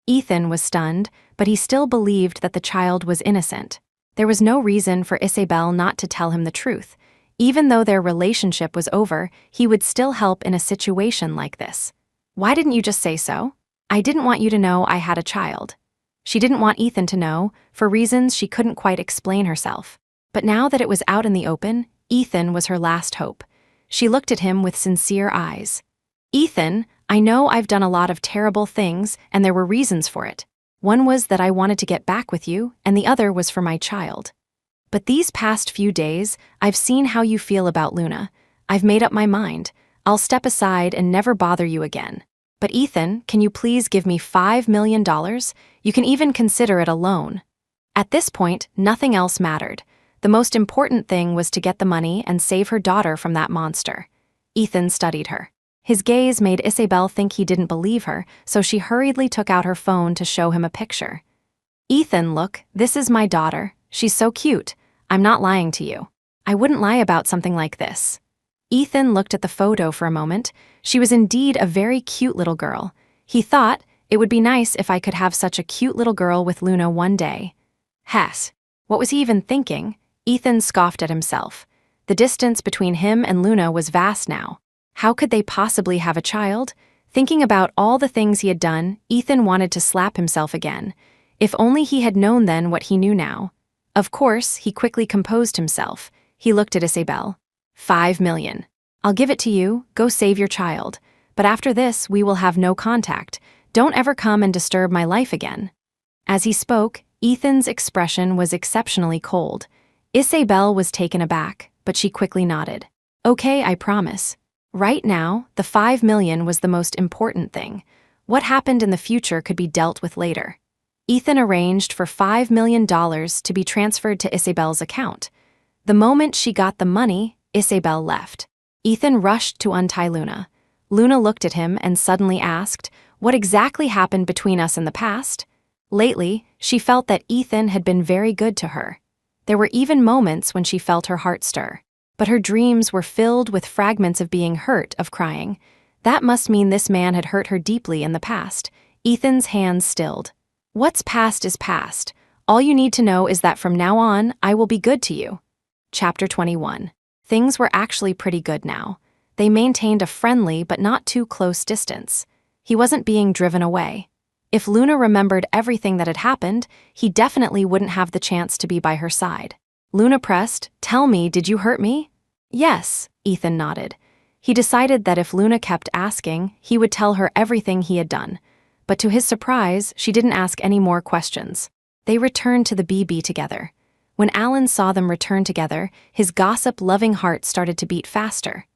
Ethan was stunned, but he still believed that the child was innocent. There was no reason for Isabel not to tell him the truth. Even though their relationship was over, he would still help in a situation like this. "Why didn't you just say so?" "I didn't want you to know I had a child." She didn't want Ethan to know, for reasons she couldn't quite explain herself. But now that it was out in the open, Ethan was her last hope. She looked at him with sincere eyes. "Ethan, I know I've done a lot of terrible things, and there were reasons for it. One was that I wanted to get back with you, and the other was for my child. But these past few days, I've seen how you feel about Luna. I've made up my mind. I'll step aside and never bother you again. But Ethan, can you please give me $5 million? You can even consider it a loan." At this point, nothing else mattered. The most important thing was to get the money and save her daughter from that monster. Ethan studied her. His gaze made Isabel think he didn't believe her, so she hurriedly took out her phone to show him a picture. "Ethan, look, this is my daughter. She's so cute. I'm not lying to you. I wouldn't lie about something like this." Ethan looked at the photo for a moment. She was indeed a very cute little girl. He thought, it would be nice if I could have such a cute little girl with Luna one day. Hess. What was he even thinking? Ethan scoffed at himself. The distance between him and Luna was vast now. How could they possibly have a child? Thinking about all the things he had done, Ethan wanted to slap himself again. If only he had known then what he knew now. Of course, he quickly composed himself. He looked at Isabel. 5 million. I'll give it to you, go save your child. But after this, we will have no contact. Don't ever come and disturb my life again. As he spoke, Ethan's expression was exceptionally cold. Isabel was taken aback, but she quickly nodded. Okay, I promise. Right now, the 5 million was the most important thing. What happened in the future could be dealt with later. Ethan arranged for $5 million to be transferred to Isabel's account. The moment she got the money, Isabel left. Ethan rushed to untie Luna. Luna looked at him and suddenly asked, "What exactly happened between us in the past?" Lately, she felt that Ethan had been very good to her. There were even moments when she felt her heart stir. But her dreams were filled with fragments of being hurt, of crying. That must mean this man had hurt her deeply in the past. Ethan's hands stilled. What's past is past. All you need to know is that from now on, I will be good to you. Chapter 21. Things were actually pretty good now. They maintained a friendly but not too close distance. He wasn't being driven away. If Luna remembered everything that had happened, he definitely wouldn't have the chance to be by her side. Luna pressed, "Tell me, did you hurt me?" "Yes," Ethan nodded. He decided that if Luna kept asking, he would tell her everything he had done. But to his surprise, she didn't ask any more questions. They returned to the BB together. When Alan saw them return together, his gossip-loving heart started to beat faster.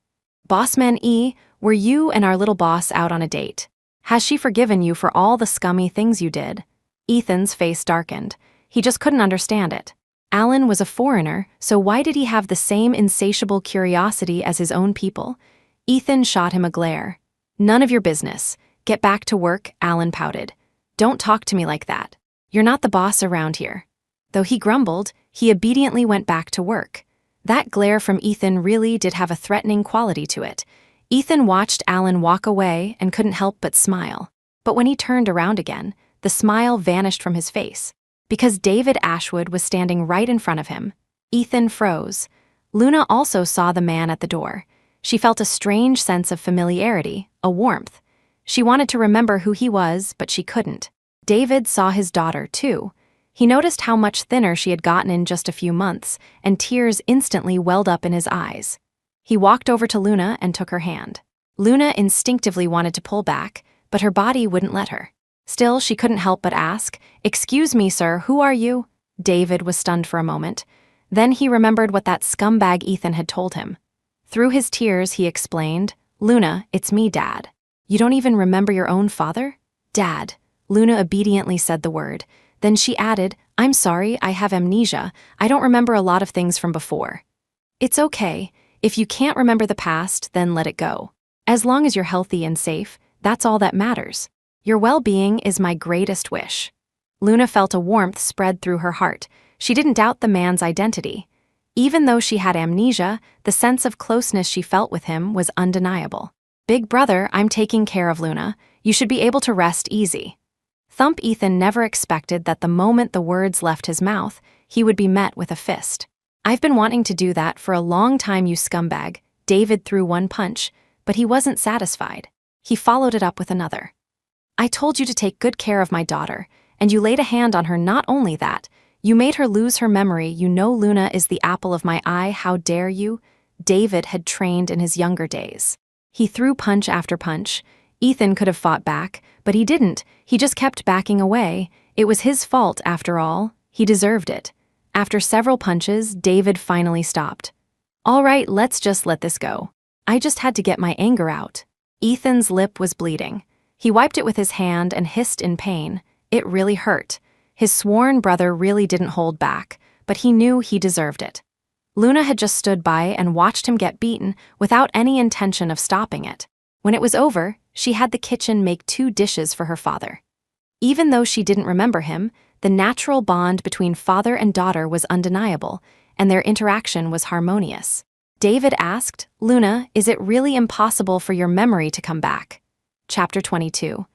"Bossman E, were you and our little boss out on a date? Has she forgiven you for all the scummy things you did?" Ethan's face darkened. He just couldn't understand it. Alan was a foreigner, so why did he have the same insatiable curiosity as his own people? Ethan shot him a glare. "None of your business. Get back to work," Alan pouted. "Don't talk to me like that. You're not the boss around here." Though he grumbled, he obediently went back to work. That glare from Ethan really did have a threatening quality to it. Ethan watched Alan walk away and couldn't help but smile. But when he turned around again, the smile vanished from his face. Because David Ashwood was standing right in front of him. Ethan froze. Luna also saw the man at the door. She felt a strange sense of familiarity, a warmth. She wanted to remember who he was, but she couldn't. David saw his daughter, too. He noticed how much thinner she had gotten in just a few months, and tears instantly welled up in his eyes. He walked over to Luna and took her hand. Luna instinctively wanted to pull back, but her body wouldn't let her. Still, she couldn't help but ask, "Excuse me, sir, who are you?" David was stunned for a moment. Then he remembered what that scumbag Ethan had told him. Through his tears, he explained, "Luna, it's me, Dad." "You don't even remember your own father?" "Dad." Luna obediently said the word. Then she added, "I'm sorry, I have amnesia. I don't remember a lot of things from before." "It's okay. If you can't remember the past, then let it go. As long as you're healthy and safe, that's all that matters. Your well-being is my greatest wish." Luna felt a warmth spread through her heart. She didn't doubt the man's identity. Even though she had amnesia, the sense of closeness she felt with him was undeniable. "Big brother, I'm taking care of Luna. You should be able to rest easy." Thump Ethan never expected that the moment the words left his mouth, he would be met with a fist. "I've been wanting to do that for a long time, you scumbag." David threw one punch, but he wasn't satisfied. He followed it up with another. "I told you to take good care of my daughter, and you laid a hand on her. Not only that, you made her lose her memory. You know Luna is the apple of my eye. How dare you?" David had trained in his younger days. He threw punch after punch. Ethan could have fought back, but he didn't. He just kept backing away. It was his fault, after all. He deserved it. After several punches, David finally stopped. "All right, let's just let this go. I just had to get my anger out." Ethan's lip was bleeding. He wiped it with his hand and hissed in pain. It really hurt. His sworn brother really didn't hold back, but he knew he deserved it. Luna had just stood by and watched him get beaten without any intention of stopping it. When it was over, she had the kitchen make 2 dishes for her father. Even though she didn't remember him, the natural bond between father and daughter was undeniable, and their interaction was harmonious. David asked, "Luna, is it really impossible for your memory to come back?" Chapter 22.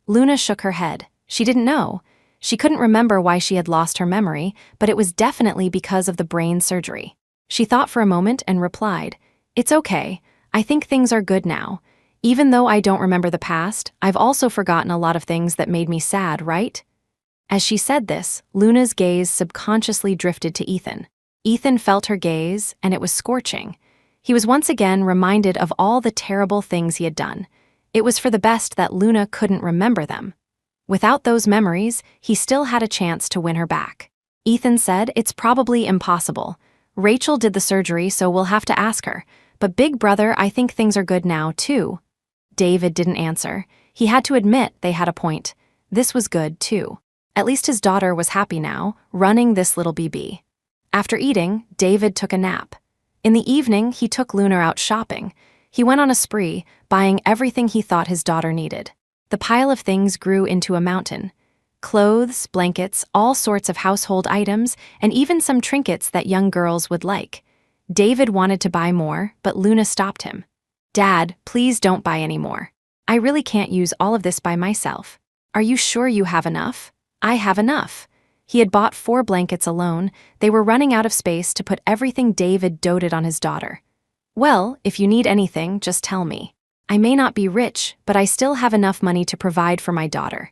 Luna shook her head. She didn't know. She couldn't remember why she had lost her memory, but it was definitely because of the brain surgery. She thought for a moment and replied, "It's okay. I think things are good now. Even though I don't remember the past, I've also forgotten a lot of things that made me sad, right?" As she said this, Luna's gaze subconsciously drifted to Ethan. Ethan felt her gaze, and it was scorching. He was once again reminded of all the terrible things he had done. It was for the best that Luna couldn't remember them. Without those memories, he still had a chance to win her back. Ethan said, "It's probably impossible. Rachel did the surgery, so we'll have to ask her. But Big Brother, I think things are good now, too." David didn't answer. He had to admit they had a point. This was good, too. At least his daughter was happy now, running this little BB. After eating, David took a nap. In the evening, he took Luna out shopping. He went on a spree, buying everything he thought his daughter needed. The pile of things grew into a mountain. Clothes, blankets, all sorts of household items, and even some trinkets that young girls would like. David wanted to buy more, but Luna stopped him. "Dad, please don't buy any more. I really can't use all of this by myself. Are you sure you have enough?" "I have enough." He had bought 4 blankets alone. They were running out of space to put everything. David doted on his daughter. "Well, if you need anything, just tell me. I may not be rich, but I still have enough money to provide for my daughter."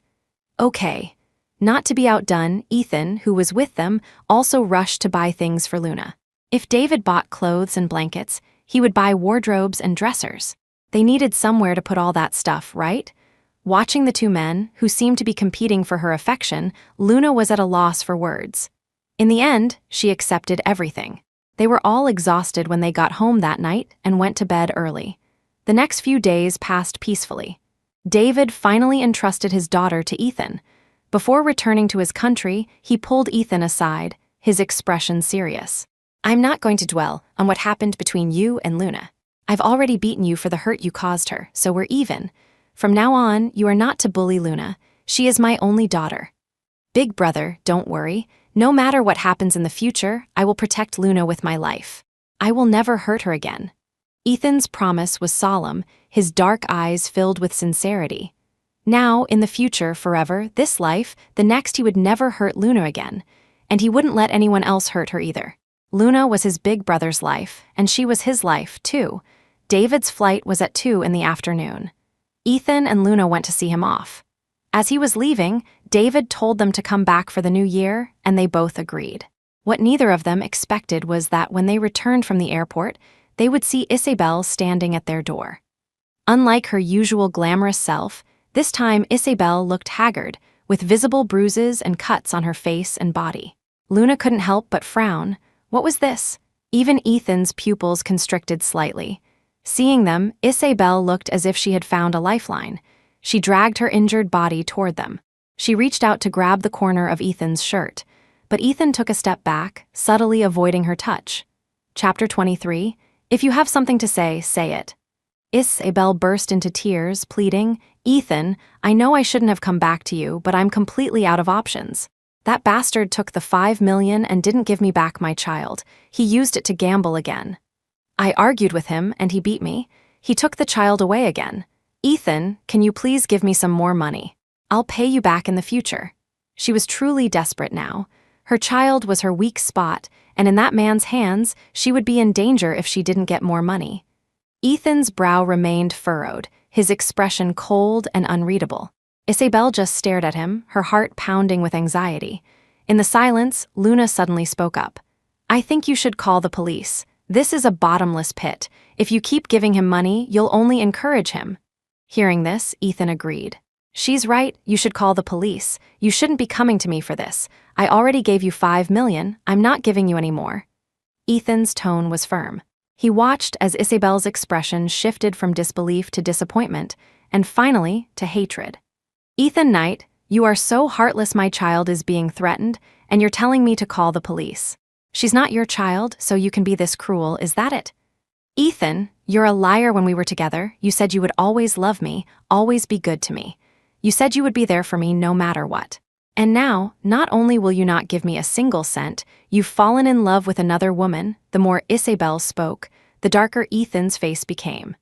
"Okay." Not to be outdone, Ethan, who was with them, also rushed to buy things for Luna. If David bought clothes and blankets, he would buy wardrobes and dressers. They needed somewhere to put all that stuff, right? Watching the two men, who seemed to be competing for her affection, Luna was at a loss for words. In the end, she accepted everything. They were all exhausted when they got home that night and went to bed early. The next few days passed peacefully. David finally entrusted his daughter to Ethan. Before returning to his country, he pulled Ethan aside, his expression serious. "I'm not going to dwell on what happened between you and Luna. I've already beaten you for the hurt you caused her, so we're even. From now on, you are not to bully Luna. She is my only daughter. Big Brother, don't worry. No matter what happens in the future, I will protect Luna with my life. I will never hurt her again." Ethan's promise was solemn, his dark eyes filled with sincerity. Now, in the future, forever, this life, the next, he would never hurt Luna again. And he wouldn't let anyone else hurt her either. Luna was his big brother's life, and she was his life, too. David's flight was at 2 in the afternoon. Ethan and Luna went to see him off. As he was leaving, David told them to come back for the new year, and they both agreed. What neither of them expected was that when they returned from the airport, they would see Isabel standing at their door. Unlike her usual glamorous self, this time Isabel looked haggard, with visible bruises and cuts on her face and body. Luna couldn't help but frown. What was this? Even Ethan's pupils constricted slightly. Seeing them, Isabel looked as if she had found a lifeline. She dragged her injured body toward them. She reached out to grab the corner of Ethan's shirt, but Ethan took a step back, subtly avoiding her touch. Chapter 23. If you have something to say it. Isabel burst into tears, pleading, "Ethan, I know I shouldn't have come back to you, but I'm completely out of options. That bastard took the 5 million and didn't give me back my child. He used it to gamble again. I argued with him, and he beat me. He took the child away again. Ethan, can you please give me some more money? I'll pay you back in the future." She was truly desperate now. Her child was her weak spot, and in that man's hands, she would be in danger if she didn't get more money. Ethan's brow remained furrowed, his expression cold and unreadable. Isabel just stared at him, her heart pounding with anxiety. In the silence, Luna suddenly spoke up. "I think you should call the police. This is a bottomless pit. If you keep giving him money, you'll only encourage him." Hearing this, Ethan agreed. "She's right, you should call the police. You shouldn't be coming to me for this. I already gave you 5 million, I'm not giving you any more." Ethan's tone was firm. He watched as Isabel's expression shifted from disbelief to disappointment, and finally to hatred. "Ethan Knight, you are so heartless. My child is being threatened, and you're telling me to call the police. She's not your child, so you can be this cruel, is that it? Ethan, you're a liar. When we were together, you said you would always love me, always be good to me. You said you would be there for me no matter what. And now, not only will you not give me a single cent, you've fallen in love with another woman." The more Isabel spoke, the darker Ethan's face became.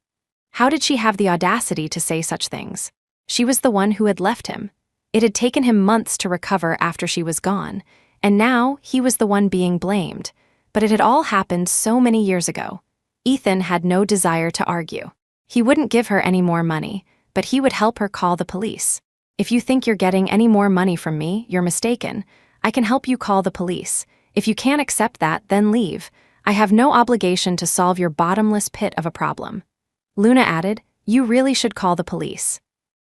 How did she have the audacity to say such things? She was the one who had left him. It had taken him months to recover after she was gone, and now he was the one being blamed. But it had all happened so many years ago. Ethan had no desire to argue. He wouldn't give her any more money, but he would help her call the police. "If you think you're getting any more money from me, you're mistaken. I can help you call the police. If you can't accept that, then leave. I have no obligation to solve your bottomless pit of a problem." Luna added, "You really should call the police."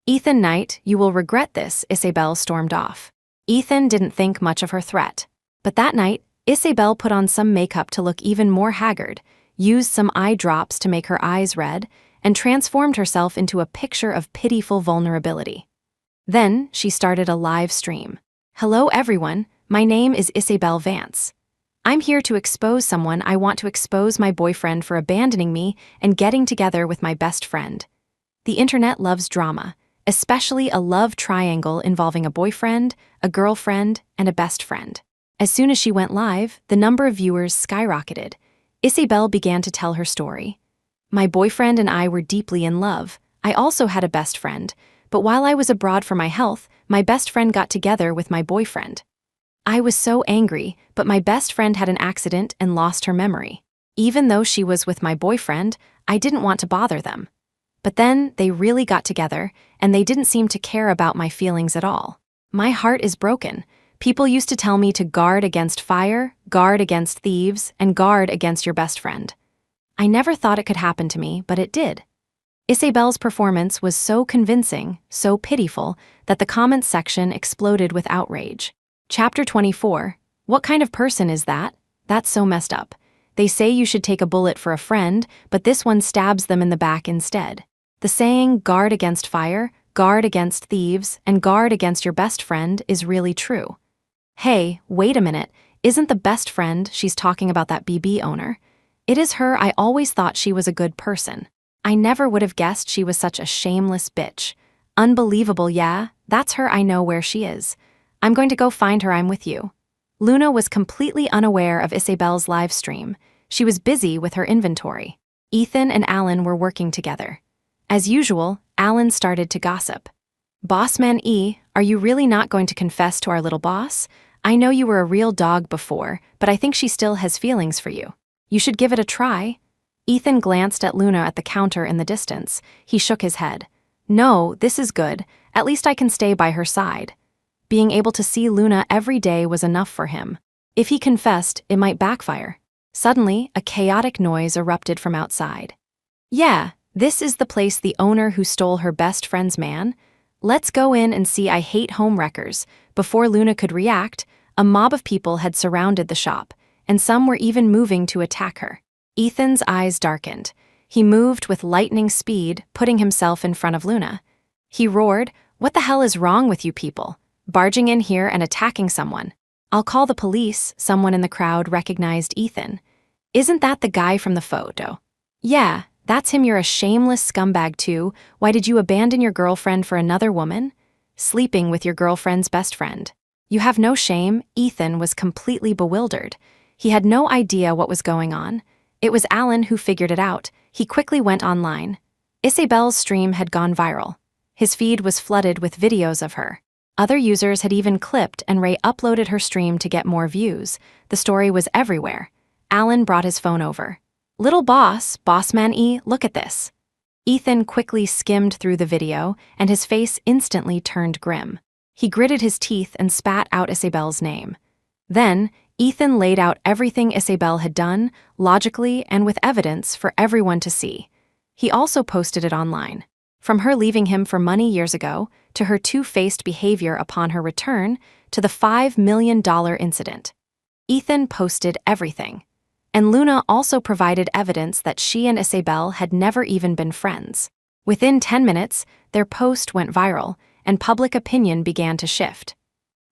"Ethan Knight, you will regret this," Isabel stormed off. Ethan didn't think much of her threat. But that night, Isabel put on some makeup to look even more haggard, used some eye drops to make her eyes red, and transformed herself into a picture of pitiful vulnerability. Then, she started a live stream. "Hello everyone, my name is Isabel Vance. I'm here to expose someone. I want to expose my boyfriend for abandoning me and getting together with my best friend. The internet loves drama, especially a love triangle involving a boyfriend, a girlfriend, and a best friend." As soon as she went live, the number of viewers skyrocketed. Isabel began to tell her story. "My boyfriend and I were deeply in love. I also had a best friend, but while I was abroad for my health, my best friend got together with my boyfriend. I was so angry, but my best friend had an accident and lost her memory. Even though she was with my boyfriend, I didn't want to bother them. But then they really got together, and they didn't seem to care about my feelings at all. My heart is broken. People used to tell me to guard against fire, guard against thieves, and guard against your best friend. I never thought it could happen to me, but it did." Isabel's performance was so convincing, so pitiful, that the comments section exploded with outrage. Chapter 24. What kind of person is that? That's so messed up. They say you should take a bullet for a friend, but this one stabs them in the back instead. The saying, guard against fire, guard against thieves, and guard against your best friend is really true. Hey, wait a minute, isn't the best friend she's talking about that BB owner? It is her. I always thought she was a good person. I never would have guessed she was such a shameless bitch. Unbelievable, yeah, that's her. I know where she is. I'm going to go find her. I'm with you." Luna was completely unaware of Isabel's live stream. She was busy with her inventory. Ethan and Alan were working together. As usual, Alan started to gossip. "Bossman E, are you really not going to confess to our little boss? I know you were a real dog before, but I think she still has feelings for you. You should give it a try." Ethan glanced at Luna at the counter in the distance. He shook his head. "No, this is good. At least I can stay by her side." Being able to see Luna every day was enough for him. If he confessed, it might backfire. Suddenly, a chaotic noise erupted from outside. "Yeah, this is the place the owner who stole her best friend's man. Let's go in and see. I hate homewreckers." Before Luna could react, a mob of people had surrounded the shop, and some were even moving to attack her. Ethan's eyes darkened. He moved with lightning speed, putting himself in front of Luna. He roared, "What the hell is wrong with you people? Barging in here and attacking someone. I'll call the police." Someone in the crowd recognized Ethan. "Isn't that the guy from the photo?" "Yeah, that's him. You're a shameless scumbag too. Why did you abandon your girlfriend for another woman? Sleeping with your girlfriend's best friend. You have no shame." Ethan was completely bewildered. He had no idea what was going on. It was Alan who figured it out. He quickly went online. Isabel's stream had gone viral. His feed was flooded with videos of her. Other users had even clipped and re-uploaded her stream to get more views. The story was everywhere. Alan brought his phone over. "Little boss, Bossman E, look at this." Ethan quickly skimmed through the video, and his face instantly turned grim. He gritted his teeth and spat out Isabel's name. Then, Ethan laid out everything Isabel had done, logically and with evidence for everyone to see. He also posted it online. From her leaving him for money years ago, to her two-faced behavior upon her return, to the $5 million incident. Ethan posted everything. And Luna also provided evidence that she and Isabel had never even been friends. Within 10 minutes, their post went viral, and public opinion began to shift.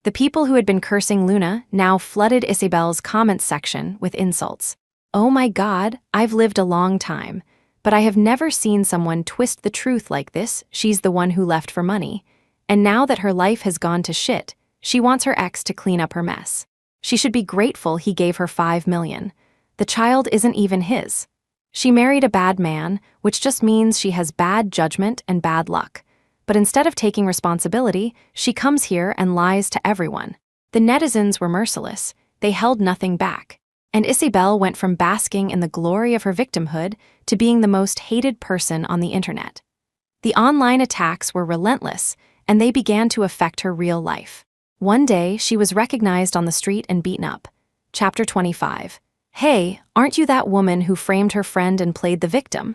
The people who had been cursing Luna now flooded Isabel's comments section with insults. "Oh my God, I've lived a long time, but I have never seen someone twist the truth like this. She's the one who left for money. And now that her life has gone to shit, she wants her ex to clean up her mess. She should be grateful he gave her $5 million. The child isn't even his. She married a bad man, which just means she has bad judgment and bad luck. But instead of taking responsibility, she comes here and lies to everyone." The netizens were merciless. They held nothing back. And Isabel went from basking in the glory of her victimhood to being the most hated person on the internet. The online attacks were relentless, and they began to affect her real life. One day, she was recognized on the street and beaten up. Chapter 25. Hey, aren't you that woman who framed her friend and played the victim?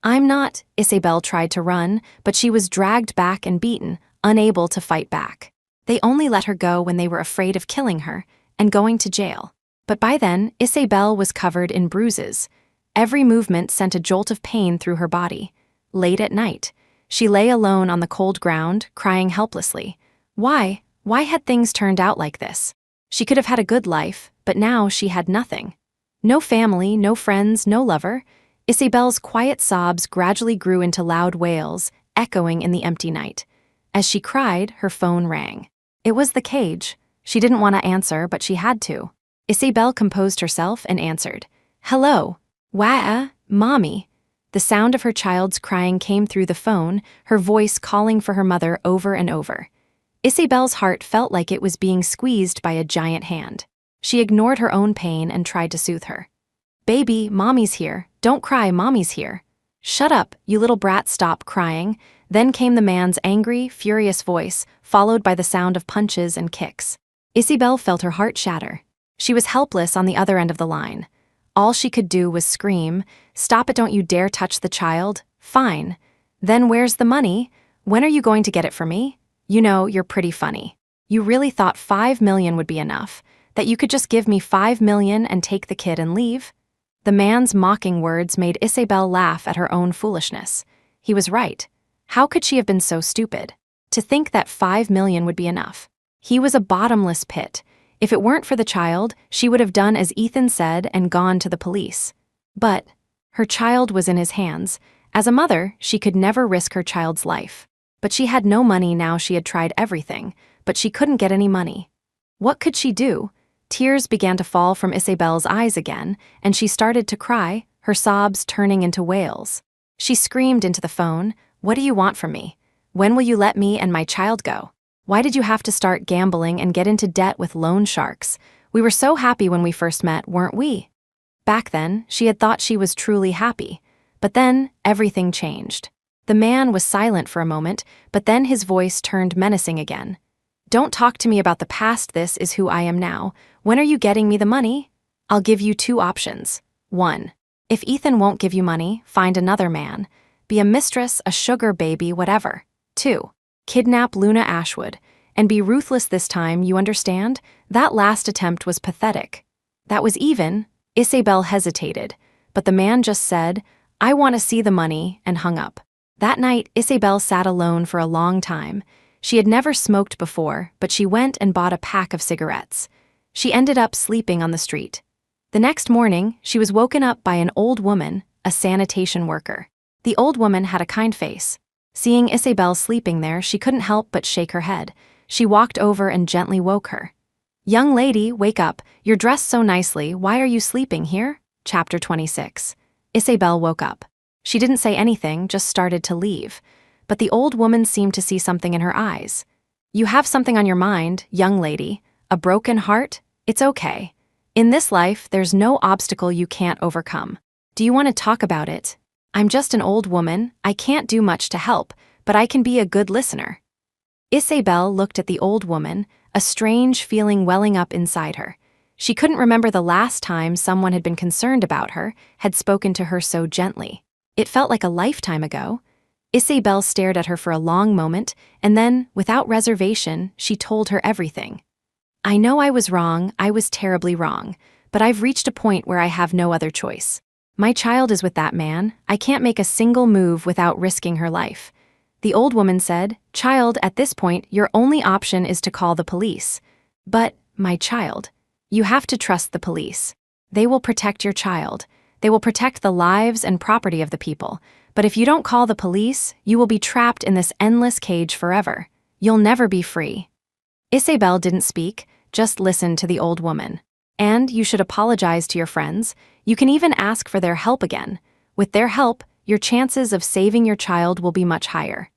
I'm not. Isabel tried to run, but she was dragged back and beaten, unable to fight back. They only let her go when they were afraid of killing her and going to jail. But by then, Isabel was covered in bruises. Every movement sent a jolt of pain through her body. Late at night, she lay alone on the cold ground, crying helplessly. Why? Why had things turned out like this? She could have had a good life, but now she had nothing. No family, no friends, no lover. Isabel's quiet sobs gradually grew into loud wails, echoing in the empty night. As she cried, her phone rang. It was the cage. She didn't want to answer, but she had to. Isabel composed herself and answered. Hello. Wah, Mommy. The sound of her child's crying came through the phone, her voice calling for her mother over and over. Isabel's heart felt like it was being squeezed by a giant hand. She ignored her own pain and tried to soothe her. Baby, Mommy's here. Don't cry, Mommy's here. Shut up, you little brat, stop crying. Then came the man's angry, furious voice, followed by the sound of punches and kicks. Isabel felt her heart shatter. She was helpless on the other end of the line. All she could do was scream, Stop it, don't you dare touch the child. Fine. Then where's the money? When are you going to get it for me? You know, you're pretty funny. You really thought 5 million would be enough, that you could just give me 5 million and take the kid and leave? The man's mocking words made Isabel laugh at her own foolishness. He was right. How could she have been so stupid? To think that 5 million would be enough. He was a bottomless pit. If it weren't for the child, she would have done as Ethan said and gone to the police. But her child was in his hands. As a mother, she could never risk her child's life. But she had no money now. She had tried everything, but she couldn't get any money. What could she do? Tears began to fall from Isabel's eyes again, and she started to cry, her sobs turning into wails. She screamed into the phone, What do you want from me? When will you let me and my child go? Why did you have to start gambling and get into debt with loan sharks? We were so happy when we first met, weren't we? Back then, she had thought she was truly happy. But then, everything changed. The man was silent for a moment, but then his voice turned menacing again. Don't talk to me about the past. This is who I am now. When are you getting me the money? I'll give you 2 options. 1. If Ethan won't give you money, find another man. Be a mistress, a sugar baby, whatever. 2. Kidnap Luna Ashwood. And be ruthless this time, you understand? That last attempt was pathetic. That was even. Isabel hesitated, but the man just said, I want to see the money, and hung up. That night, Isabel sat alone for a long time. She had never smoked before, but she went and bought a pack of cigarettes. She ended up sleeping on the street. The next morning, she was woken up by an old woman, a sanitation worker. The old woman had a kind face. Seeing Isabel sleeping there, she couldn't help but shake her head. She walked over and gently woke her. Young lady, wake up. You're dressed so nicely. Why are you sleeping here? Chapter 26. Isabel woke up. She didn't say anything, just started to leave. But the old woman seemed to see something in her eyes. You have something on your mind, young lady. A broken heart? It's okay. In this life, there's no obstacle you can't overcome. Do you want to talk about it? I'm just an old woman. I can't do much to help, but I can be a good listener. Isabel looked at the old woman, a strange feeling welling up inside her. She couldn't remember the last time someone had been concerned about her, had spoken to her so gently. It felt like a lifetime ago. Isabel stared at her for a long moment, and then, without reservation, she told her everything. I know I was wrong, I was terribly wrong, but I've reached a point where I have no other choice. My child is with that man. I can't make a single move without risking her life. The old woman said, Child, at this point, your only option is to call the police. But, my child, you have to trust the police. They will protect your child. They will protect the lives and property of the people. But if you don't call the police, you will be trapped in this endless cage forever. You'll never be free. Isabel didn't speak, just listened to the old woman. And you should apologize to your friends. You can even ask for their help again. With their help, your chances of saving your child will be much higher.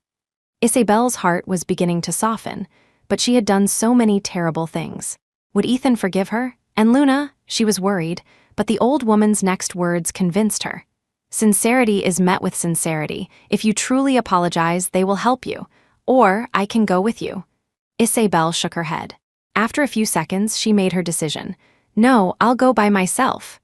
Isabel's heart was beginning to soften, but she had done so many terrible things. Would Ethan forgive her? And Luna? She was worried, but the old woman's next words convinced her. Sincerity is met with sincerity. If you truly apologize, they will help you. Or I can go with you. Isabel shook her head. After a few seconds, she made her decision. No, I'll go by myself.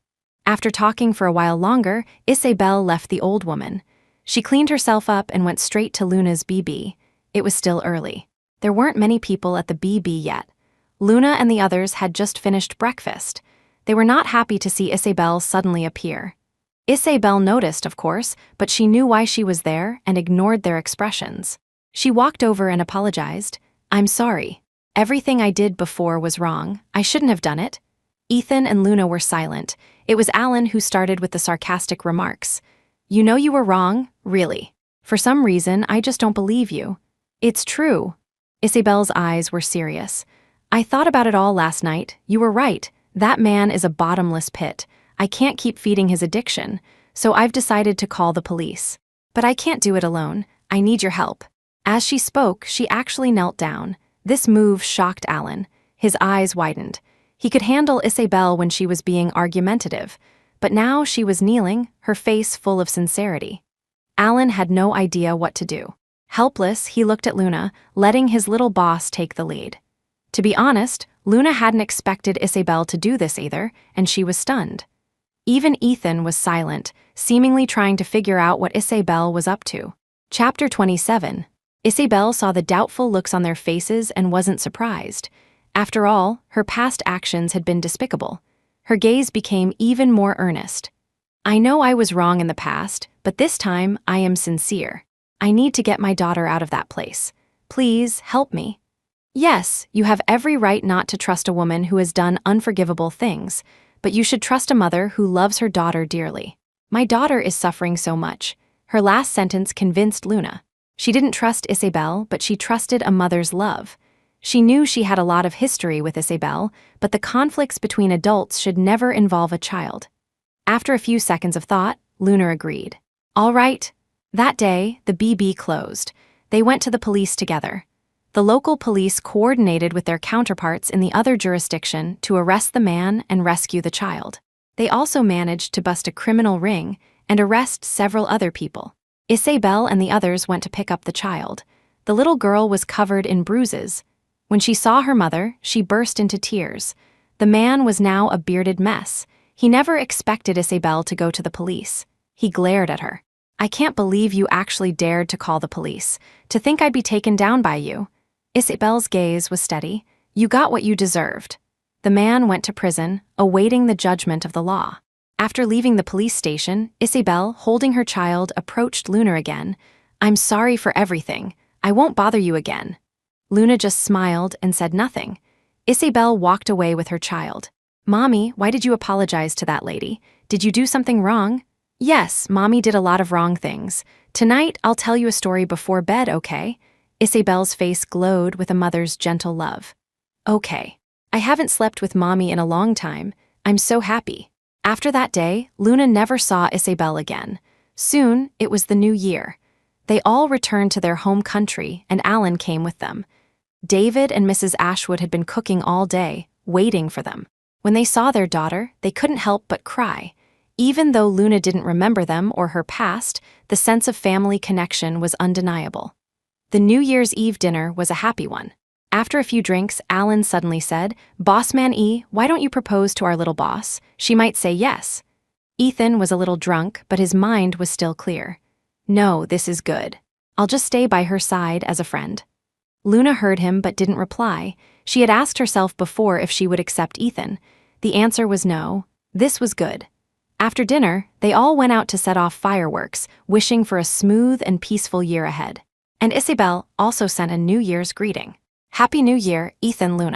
After talking for a while longer, Isabel left the old woman. She cleaned herself up and went straight to Luna's BB. It was still early. There weren't many people at the BB yet. Luna and the others had just finished breakfast. They were not happy to see Isabel suddenly appear. Isabel noticed, of course, but she knew why she was there and ignored their expressions. She walked over and apologized. I'm sorry. Everything I did before was wrong. I shouldn't have done it. Ethan and Luna were silent. It was Alan who started with the sarcastic remarks. You know you were wrong, really. For some reason, I just don't believe you. It's true. Isabel's eyes were serious. I thought about it all last night. You were right. That man is a bottomless pit. I can't keep feeding his addiction, so I've decided to call the police. But I can't do it alone. I need your help. As she spoke, she actually knelt down. This move shocked Alan. His eyes widened. He could handle Isabel when she was being argumentative, but now she was kneeling, her face full of sincerity. Alan had no idea what to do. Helpless, he looked at Luna, letting his little boss take the lead. To be honest, Luna hadn't expected Isabel to do this either, and she was stunned. Even Ethan was silent, seemingly trying to figure out what Isabel was up to. Chapter 27. Isabel saw the doubtful looks on their faces and wasn't surprised. After all, her past actions had been despicable. Her gaze became even more earnest. I know I was wrong in the past, but this time I am sincere. I need to get my daughter out of that place. Please, help me. Yes, you have every right not to trust a woman who has done unforgivable things, but you should trust a mother who loves her daughter dearly. My daughter is suffering so much. Her last sentence convinced Luna. She didn't trust Isabel, but she trusted a mother's love. She knew she had a lot of history with Isabel, but the conflicts between adults should never involve a child. After a few seconds of thought, Luna agreed. All right. That day, the BB closed. They went to the police together. The local police coordinated with their counterparts in the other jurisdiction to arrest the man and rescue the child. They also managed to bust a criminal ring and arrest several other people. Isabel and the others went to pick up the child. The little girl was covered in bruises. When she saw her mother, she burst into tears. The man was now a bearded mess. He never expected Isabel to go to the police. He glared at her. I can't believe you actually dared to call the police. To think I'd be taken down by you. Isabel's gaze was steady. You got what you deserved. The man went to prison, awaiting the judgment of the law. After leaving the police station, Isabel, holding her child, approached Luna again. I'm sorry for everything. I won't bother you again. Luna just smiled and said nothing. Isabel walked away with her child. Mommy, why did you apologize to that lady? Did you do something wrong? Yes, Mommy did a lot of wrong things. Tonight, I'll tell you a story before bed, okay? Isabel's face glowed with a mother's gentle love. Okay. I haven't slept with Mommy in a long time. I'm so happy. After that day, Luna never saw Isabel again. Soon, it was the new year. They all returned to their home country, and Alan came with them. David and Mrs. Ashwood had been cooking all day, waiting for them. When they saw their daughter, they couldn't help but cry. Even though Luna didn't remember them or her past, the sense of family connection was undeniable. The New Year's Eve dinner was a happy one. After a few drinks, Alan suddenly said, Bossman E, why don't you propose to our little boss? She might say yes. Ethan was a little drunk, but his mind was still clear. No, this is good. I'll just stay by her side as a friend. Luna heard him but didn't reply. She had asked herself before if she would accept Ethan. The answer was no. This was good. After dinner, they all went out to set off fireworks, wishing for a smooth and peaceful year ahead. And Isabel also sent a New Year's greeting. Happy New Year, Ethan Luna.